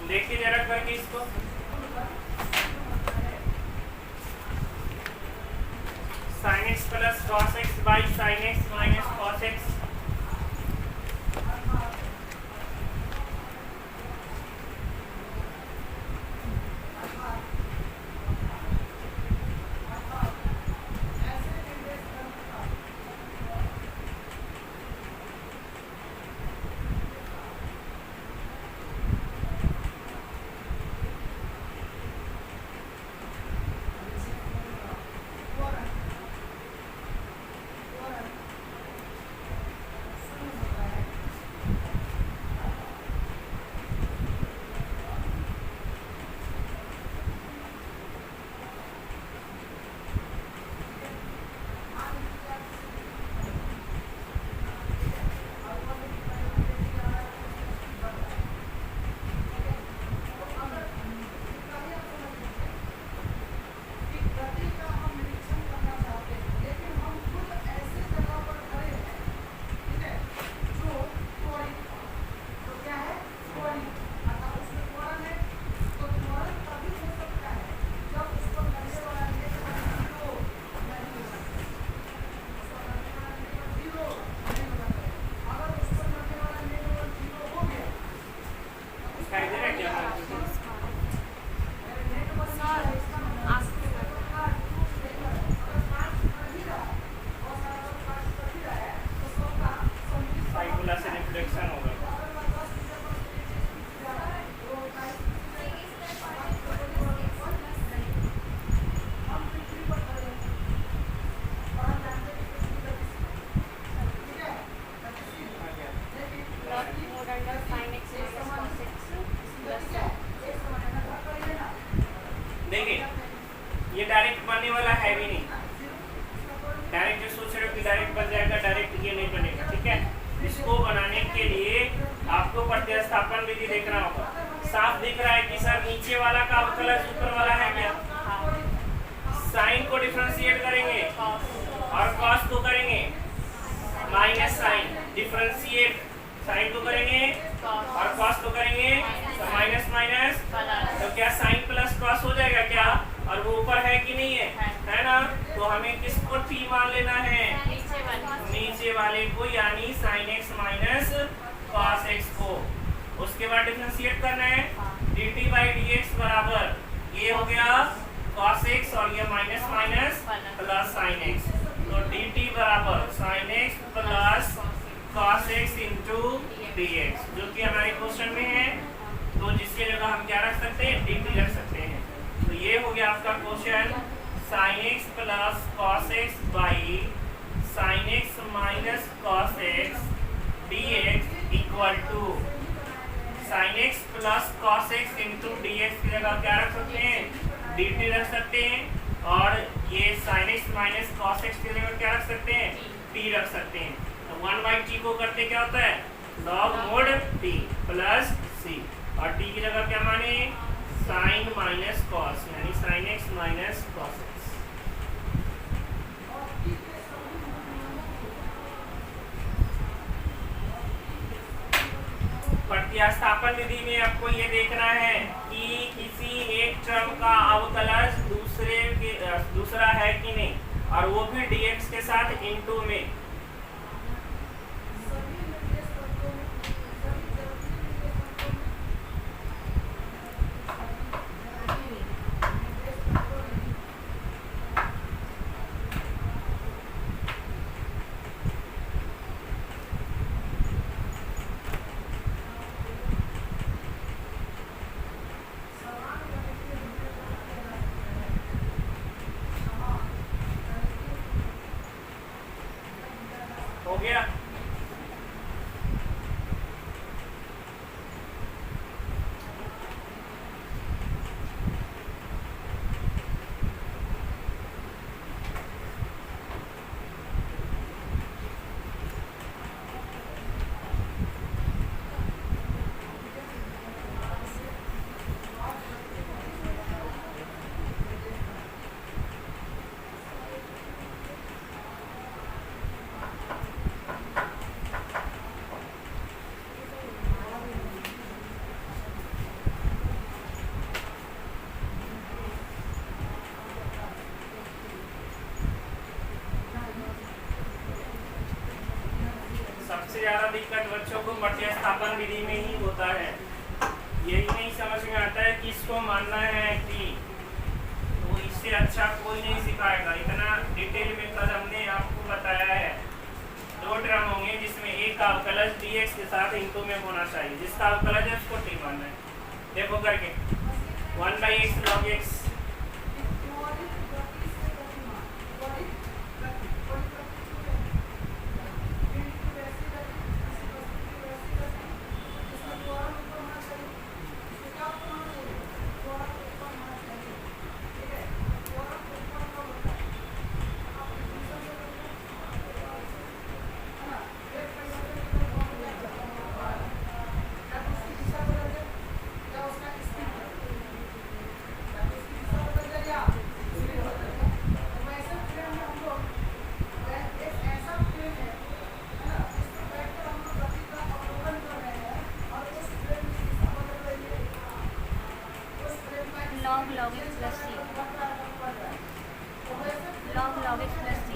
देखिए जरा करके इसको, sin x plus cos x by sin x minus cos x, प्रतिस्थापन विधि देखना होगा। साफ दिख रहा है कि सर नीचे वाला का अवकलज ऊपर वाला है क्या? साइन को डिफरेंशिएट करेंगे और कॉस को करेंगे माइनस साइन, डिफरेंशिएट साइन को करेंगे और कॉस को करेंगे तो माइनस माइनस, तो क्या साइन प्लस कॉस हो जाएगा क्या? और वो ऊपर है कि नहीं है ना? तो हमें किसको t मान लेना है? नीचे वाले को, यानी sin x minus cos x को। उसके बाद डिफरेंशिएट करना है dt बाई dx बराबर ये हो गया cos x और ये minus minus plus sin x, तो dt बराबर sin x plus cos x into dx, जो कि हमारे क्वेश्चन में है। तो जिसके जगह हम क्या रख सकते हैं? dt रख सकते हैं। तो ये हो गया आपका question sin x plus cos x by sin x minus cos x dx equal to sin x plus cos x into dx की जगह क्या रख सकते हैं? dt रख सकते हैं, और ये sin x minus cos x की जगह क्या रख सकते हैं? t रख सकते हैं। तो 1/t को करते क्या होता है? log mod t plus c, और t की जगह क्या माने? sin माइनस cos, यानी sin x minus cos x। प्रतिस्थापन विधि में आपको ये देखना है कि किसी एक टर्म का अवकलज दूसरा है कि नहीं, और वो भी dx के साथ इनटू में। हो गया? सबसे ज्यादा दिक्कत बच्चों को प्रतिस्थापन विधि में ही होता है। यही नहीं समझ में आता है कि इसको मानना है कि, तो इससे अच्छा कोई नहीं सिखाएगा। इतना डिटेल में कल हमने आपको बताया है। दो टर्म होंगे जिसमें एक का अवकलज dx के साथ इनटू में होना चाहिए, जिसका अवकलज है उसको t मानना है। देखो करके 1/x log x, log x plus c, log x plus c।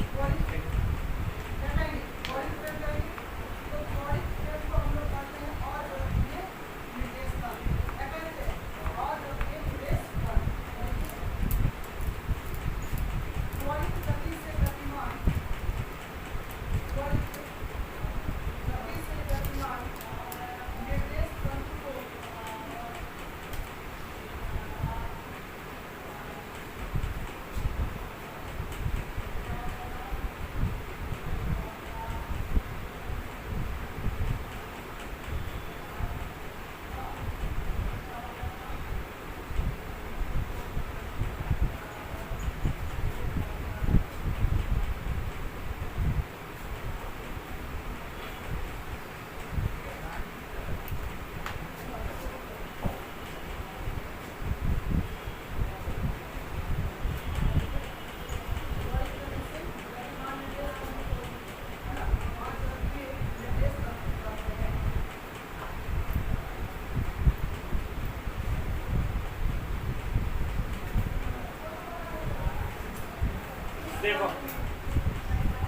देखो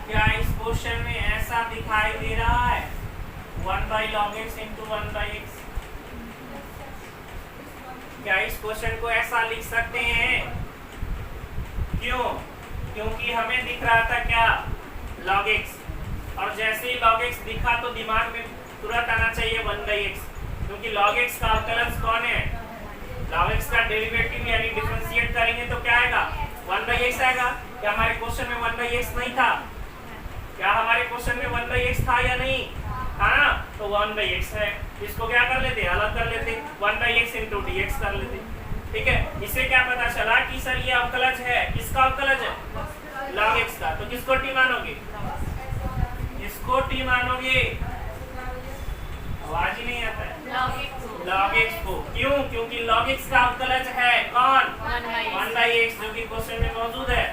क्या इस क्वेश्चन में ऐसा दिखाई दे रहा है 1/log x into 1/x। क्या इस क्वेश्चन को ऐसा लिख सकते हैं? क्यों? क्योंकि हमें दिख रहा था क्या log x, और जैसे ही log x दिखा तो दिमाग में तुरंत आना चाहिए 1/x, क्योंकि log x का अवकलज कौन है? log x का डेरिवेटिव यानी डिफरेंशिएट करेंगे तो क्या आएगा? 1/x आएगा। क्या हमारे क्वेश्चन में 1/x नहीं था? क्या हमारे क्वेश्चन में 1/x था या नहीं था ना? तो 1/x है। इसको क्या कर लेते? अलग कर लेते, 1/x into dx कर लेते। ठीक है, इससे क्या पता चला कि सर ये अवकलज है, किसका अवकलज है? log x का। तो किसको t मानोगे? इसको t मानोगे। आवाज ही नहीं आता है। log x को। क्यों? क्योंकि log x का अवकलज है कौन? 1/x, जो कि क्वेश्चन में मौजूद है।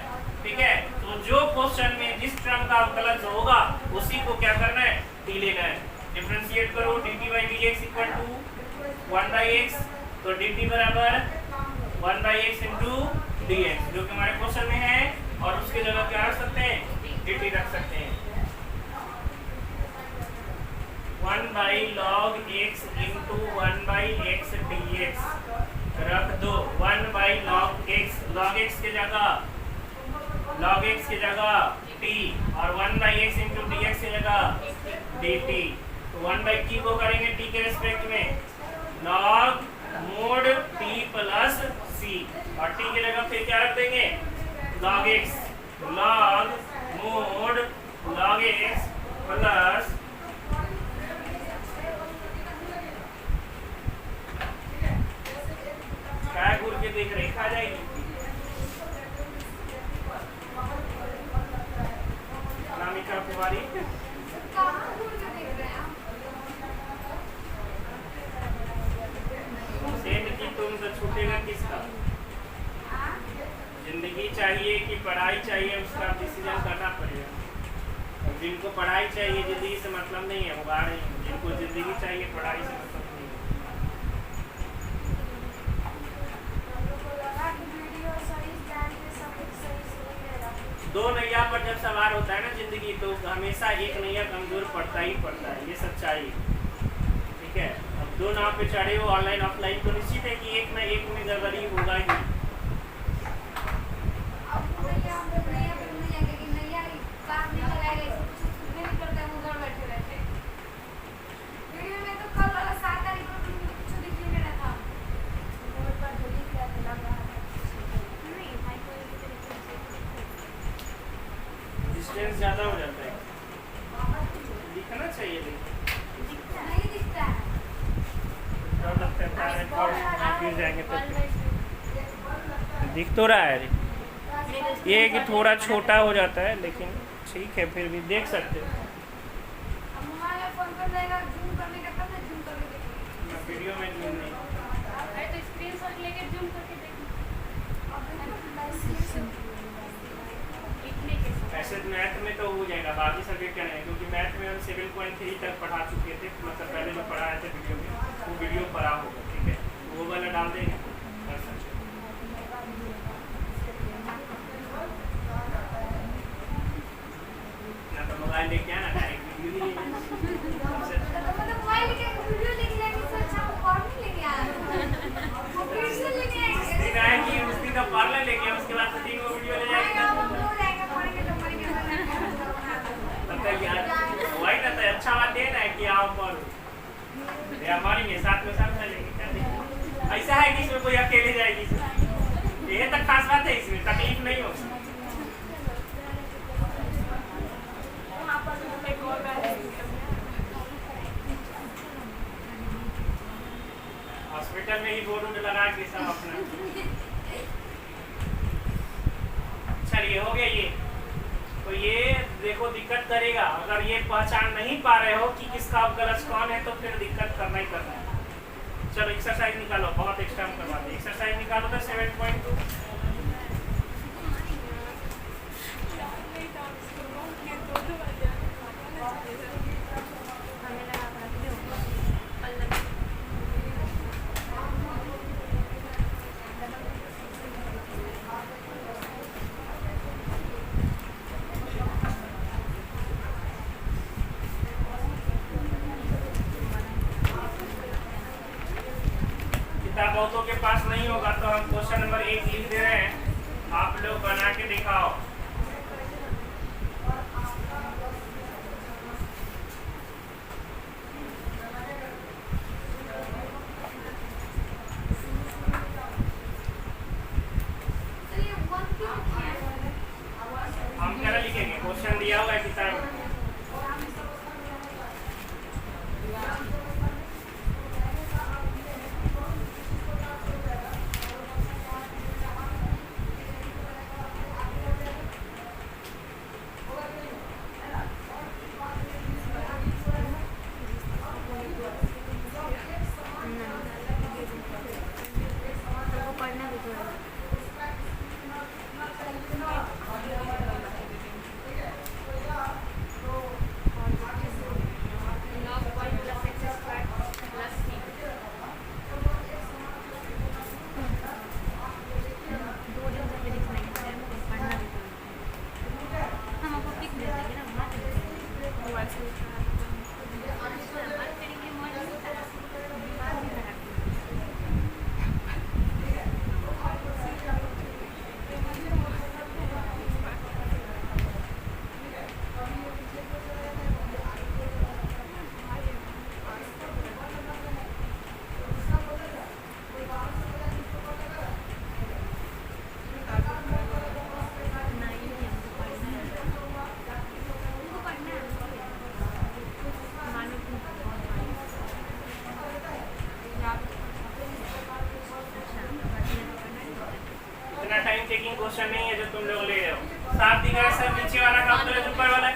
ठीक है, तो जो क्वेश्चन में जिस टर्म का अवकलज होगा उसी को क्या करना है? t लेना है। डिफरेंशिएट करो, dt/dx इक्वल टू 1/x, तो dt बराबर 1/x into dx, जो कि हमारे क्वेश्चन में है, और उसके जगह क्या रख सकते हैं? dt रख सकते हैं। 1/log x into 1/x dx रख दो। 1/log x, log x की जगह t, और 1/x into dx की जगह dt। तो 1/t को करेंगे t के रिस्पेक्ट में log mod t plus c, और t की जगह फिर क्या रख देंगे? log x, log mod log x plus क्या घूर के देख रहे, खा जाएगी। अनामिका कुमारी जिंदगी तुमसे छूटेगा किसका? जिंदगी चाहिए कि पढ़ाई चाहिए, उसका डिसीजन करना पड़ेगा। जिनको पढ़ाई चाहिए जिंदगी से मतलब नहीं है वो आ रही है, जिनको जिंदगी चाहिए पढ़ाई से मतलब नहीं है। दो नैया पर जब सवार होता है ना जिंदगी, तो हमेशा एक नैया कमजोर पड़ता ही पड़ता है, ये सच्चाई। ठीक है, अब दो नाव पे चढ़े हो ऑनलाइन ऑफलाइन, तो निश्चित है कि एक न एक में गड़बड़ी होगा ही। डिस्टेंस ज्यादा हो जाता है, दिखना चाहिए नहीं दिखता है। दिख तो रहा है, ये है कि थोड़ा छोटा हो जाता है, लेकिन ठीक है फिर भी देख सकते हो। वीडियो में जूम नहीं, तो स्क्रीनशॉट लेके जूम करके ऐसे मैथ में तो हो जाएगा, बाकी सब्जेक्ट क्या नहीं, क्योंकि मैथ में हम 7.3 तक पढ़ा चुके थे, मतलब पहले जो पढ़ाए थे वीडियो में वो वीडियो पढ़ा होगा। ठीक है, वो वाला डाल देंगे कर सकते। ना तो मोबाइल लेके आना, डायरेक्ट वीडियो ही उस दिन का पार्लर लेके उसके बाद तो 3 वीडियो ले जाएंगे। वही कहता है, अच्छा बात है ना कि आप हमारी साथ में साथ लेंगे। ऐसा है कि इसमें कोई अकेले जाएगी, ये तक खास बात है, इसमें तकलीफ नहीं हो। हॉस्पिटल में ही बोर्ड लगा के सब अपना। चलिए हो गया ये। तो ये देखो दिक्कत करेगा, अगर ये पहचान नहीं पा रहे हो कि किसका अवकलज कौन है, तो फिर दिक्कत करना ही करना है। चलो एक्सरसाइज निकालो, बहुत एक्स्ट्रा करवाते। एक्सरसाइज निकालो तो 7.2। किताब बहुतों के पास नहीं होगा तो हम क्वेश्चन नंबर 1 लिख दे रहे हैं, आप लोग बना के दिखाओ। हम क्या लिखेंगे, क्वेश्चन दिया हुआ है किताब में। तो पढ़ना भी थोड़ा इतना टाइम टेकिंग क्वेश्चन नहीं है जो तुम लोग ले रहे हो। साफ दिख रहा है सर, नीचे वाला काम करो, ऊपर वाला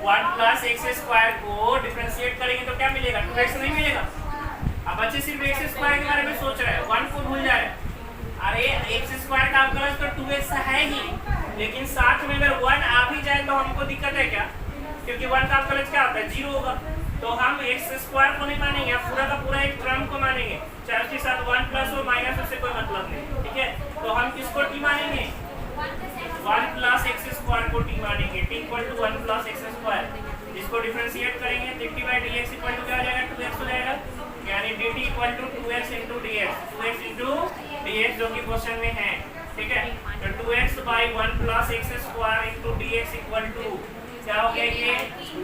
1 प्लस एक्स स्क्वायर को डिफरेंशिएट करेंगे तो क्या मिलेगा, 2x नहीं मिलेगा। अब बच्चे सिर्फ एक्स स्क्वायर के बारे में सोच रहे हैं, 1 को भूल जा रहे हैं। अरे एक्स स्क्वायर का अवकलज तो 2x है ही, लेकिन साथ में अगर 1 आ भी जाए तो हमको दिक्कत है क्या, क्योंकि 1 का अवकलज क्या होता है, 0 होगा। तो हम एक्स स्क्वायर को नहीं मानेंगे, पूरा का पूरा एक टर्म को मानेंगे, चाहे उसके साथ 1 प्लस हो माइनस, उससे कोई मतलब नहीं, ठीक है। तो हम किसको टी मानेंगे, 1 प्लस एक्स स्क्वायर को टी मानेंगे, t equal to 1 plus x square. जिसको डिफरेंशिएट करेंगे तो t by d x equal to क्या आ जाएगा, 2x हो जाएगा, यानी d t equal to 2x into d x, 2x into d x जो कि क्वेश्चन में है, ठीक है। तो 2x by 1 plus x square into d x equal to क्या हो गया, ये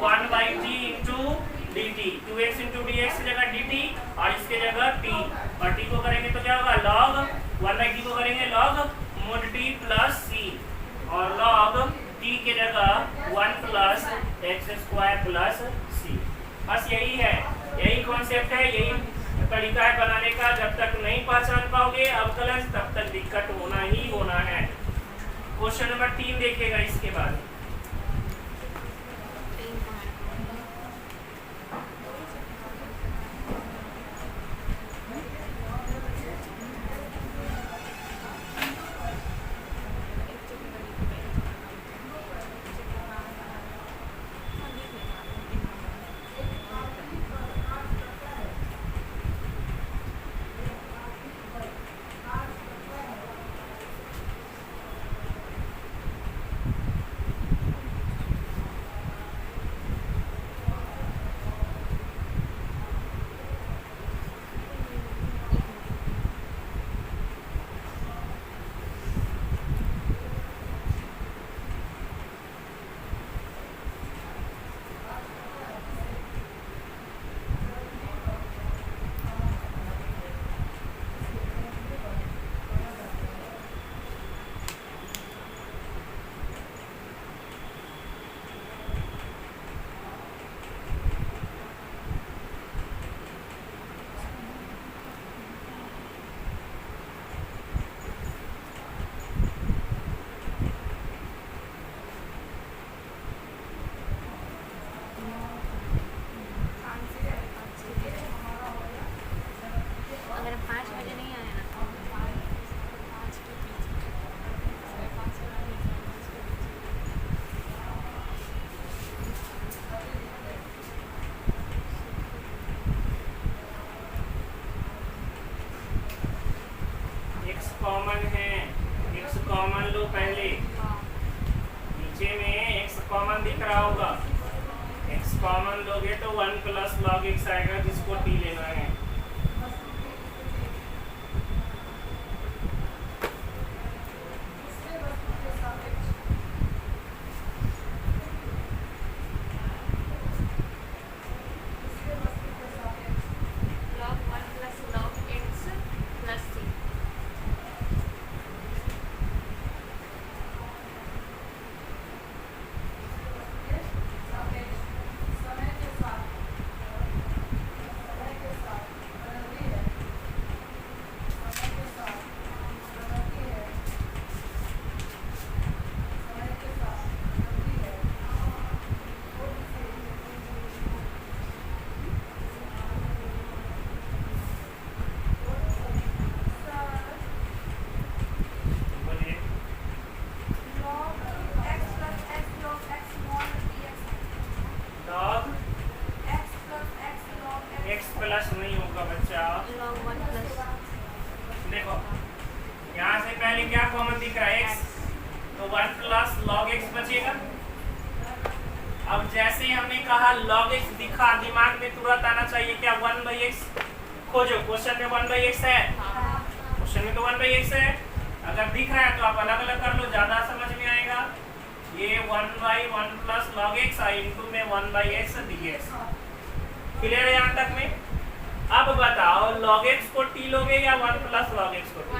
1 by T into D T, 2x into d x की जगह डी टी और इसके जगह टी, और टी को करेंगे तो क्या होगा, लॉग 1 बाई टी को करेंगे लॉग मोड टी प्लस सी, और लॉग टी के जगह 1 प्लस एक्स स्क्वायर प्लस सी। बस यही है, यही कॉन्सेप्ट है, यही तरीका है बनाने का। जब तक नहीं पहचान पाओगे अवकलज तब तक दिक्कत होना ही होना है। क्वेश्चन नंबर 3 देखिएगा इसके बाद। कॉमन है, x कॉमन लो पहले, नीचे में x कॉमन दिख रहा होगा, x कॉमन लोगे तो 1 प्लस लॉग x आएगा जिसको t लेना है। बच्चा? log 1 plus देखो यहाँ से पहले क्या कॉमन दिख रहा है? x, तो 1 प्लस log x बचेगा। अब जैसे ही हमने कहा log x दिखा, दिमाग में तुरंत आना चाहिए क्या? 1/x खोजो। क्वेश्चन में 1/x है, क्वेश्चन में तो 1/x है। अगर दिख रहा है तो आप अलग अलग कर लो, ज्यादा समझ में आएगा। ये 1/1 प्लस log x इंटू में 1/x dx। क्लियर है यहाँ तक में? अब बताओ log x को t लोगे या 1 प्लस log x को t?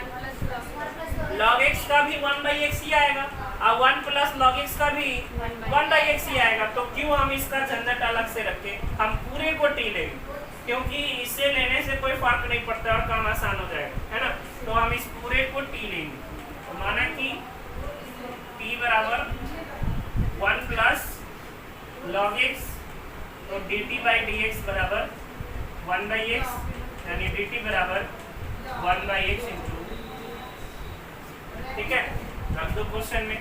log x का भी 1/x ही आएगा और 1 प्लस log x का भी 1/x ही आएगा। तो क्यों हम इसका झंझट अलग से रखें? हम पूरे को t लेंगे, क्योंकि इससे लेने से कोई फर्क नहीं पड़ता और काम आसान हो जाएगा, है ना। तो हम इस पूरे को t लेंगे। तो माना कि t बराबर 1 प्लस log x, तो dt बाई dx बराबर 1/x, यानी dt बराबर 1/x इंटू, ठीक है। रख दो क्वेश्चन में।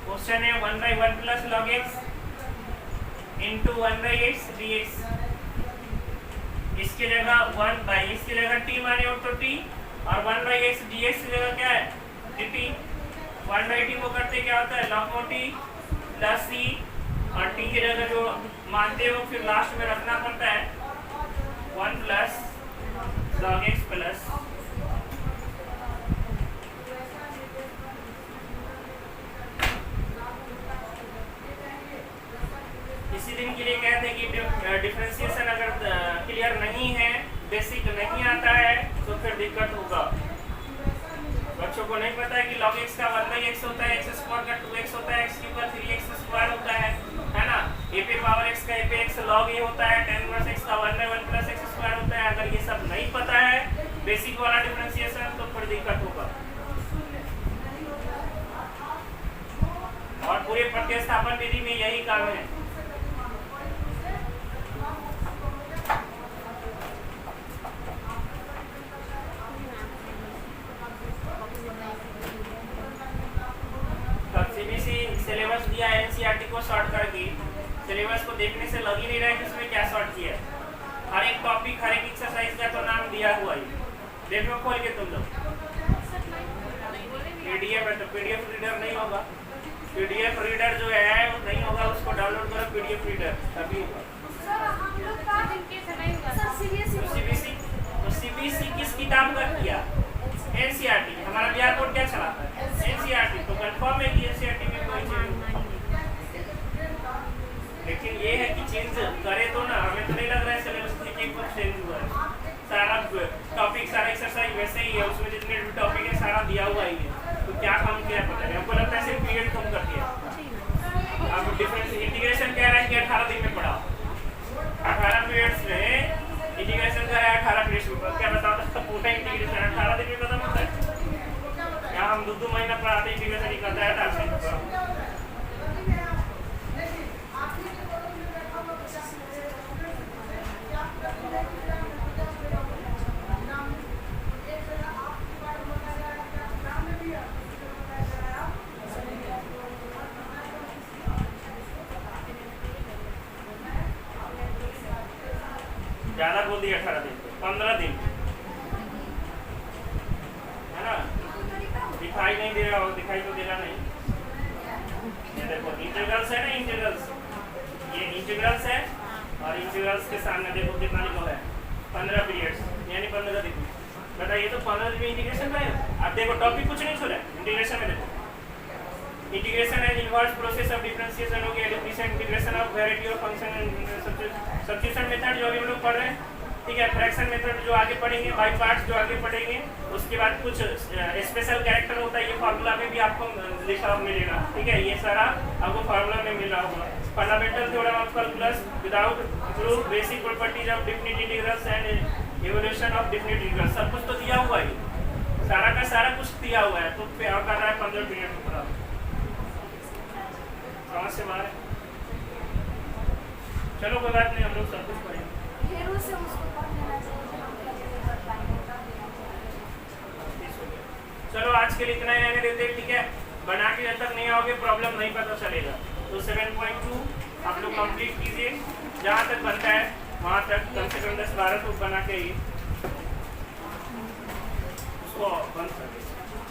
क्वेश्चन है 1/1 plus log x into 1/x dx। इसकी जगह 1/, इसकी जगह t माने हो तो t, और 1/x dx की जगह क्या है? dt। 1/t को करते क्या होता है? log t प्लस c, और t की जगह जो मानते हो फिर लास्ट में रखना पड़ता है 1 प्लस log x प्लस इसी दिन के लिए कहते हैं कि डिफरेंशिएशन अगर क्लियर नहीं है, बेसिक नहीं आता है, तो फिर दिक्कत होगा। बच्चों को नहीं पता है कि log x का 1/x होता है, x स्क्वायर का 2x होता है, x क्यूब का 3x स्क्वायर होता है ना। a पे पावर x का a पे x log a होता है, tan इनवर्स x का 1/1 प्लस x स्क्वायर होता है। अगर ये सब नहीं पता है बेसिक वाला डिफरेंशिएशन, तो फिर दिक्कत होगा। और पूरे प्रतिस्थापन विधि में यही काम है। सिलेबस दिया है एनसीईआरटी को शॉर्ट करके, सिलेबस को देखने से लग ही नहीं रहा है कि उसमें क्या शॉर्ट किया है। हर एक टॉपिक, हर एक एक्सरसाइज का तो नाम दिया हुआ है। देखो खोल के तुम लोग। पीडीएफ है तो पीडीएफ रीडर नहीं होगा, पीडीएफ रीडर जो है वो नहीं होगा, उसको डाउनलोड करो पीडीएफ रीडर, तभी होगा। तो सीबीएसई किस किताब का किया? एनसीईआरटी। हमारा बिहार बोर्ड क्या चलाता है? एनसीईआरटी। तो कंफर्म है कि एनसीईआरटी में कोई चेंज, लेकिन ये है कि चेंज करे तो ना, हमें तो नहीं लग रहा है सिलेबस में एक बार चेंज हुआ है। सारा टॉपिक, सारा एक्सरसाइज वैसे ही है, उसमें जितने भी टॉपिक है सारा दिया हुआ ही है। तो क्या कम किया पता नहीं, हमको लगता है सिर्फ पीरियड कम कर दिया। अब डिफरेंस इंटीग्रेशन कह रहा है कि 18 दिन में पढ़ाओ, 18 पीरियड्स में इंटीग्रेशन कर रहा है 18 पीरियड्स में। क्या बताओ तो पूरा इंटीग्रेशन 18 दिन में खत्म होता है? यहाँ हम 2 महीना पढ़ाते इंटीग्रेशन ही करता है 18 दिन। ज्यादा बोल दिया 18 दिन, 15 दिन है ना। दिखाई नहीं दे रहा हो, दिखाई तो देगा नहीं। ये देखो इंटीग्रल्स है ना, इंटीग्रल्स, ये इंटीग्रल्स है और इंटीग्रल्स के सामने देखो कितना लिखा है 15 पीरियड्स, यानी 15 दिन। बताइए तो 15 दिन में इंटीग्रेशन का है। अब देखो टॉपिक कुछ नहीं छोड़ा है इंटीग्रेशन में। देखो integration and inverse process of differentiation हो गया, differential integration of variety of function, substitution method जो अभी हम लोग पढ़ रहे हैं, ठीक है। फ्रैक्शन मेथड जो आगे पढ़ेंगे, बाई पार्ट्स जो आगे पढ़ेंगे। उसके बाद कुछ स्पेशल कैरेक्टर होता है, ये फार्मूला में भी आपको लिखा मिलेगा, ठीक है। ये सारा आपको फार्मूला में मिल रहा होगा। Fundamental theorem of calculus without proof, basic properties of definite integrals and evolution of definite integrals, सब कुछ तो दिया हुआ है, सारा का सारा कुछ दिया हुआ है। तो क्या कर रहा है 15 पीरियड में पढ़ा, समझ से बाहर है। चलो कोई बात नहीं, हम लोग सब कुछ पढ़ेंगे। चलो आज के लिए इतना ही रहने देते हैं, ठीक है। बना के जब तक नहीं आओगे प्रॉब्लम नहीं पता चलेगा। तो 7.2 आप लोग कंप्लीट कीजिए, जहाँ तक बनता है वहाँ तक कम से कम 10-12 तो बना के ही इसको बंद कर दें।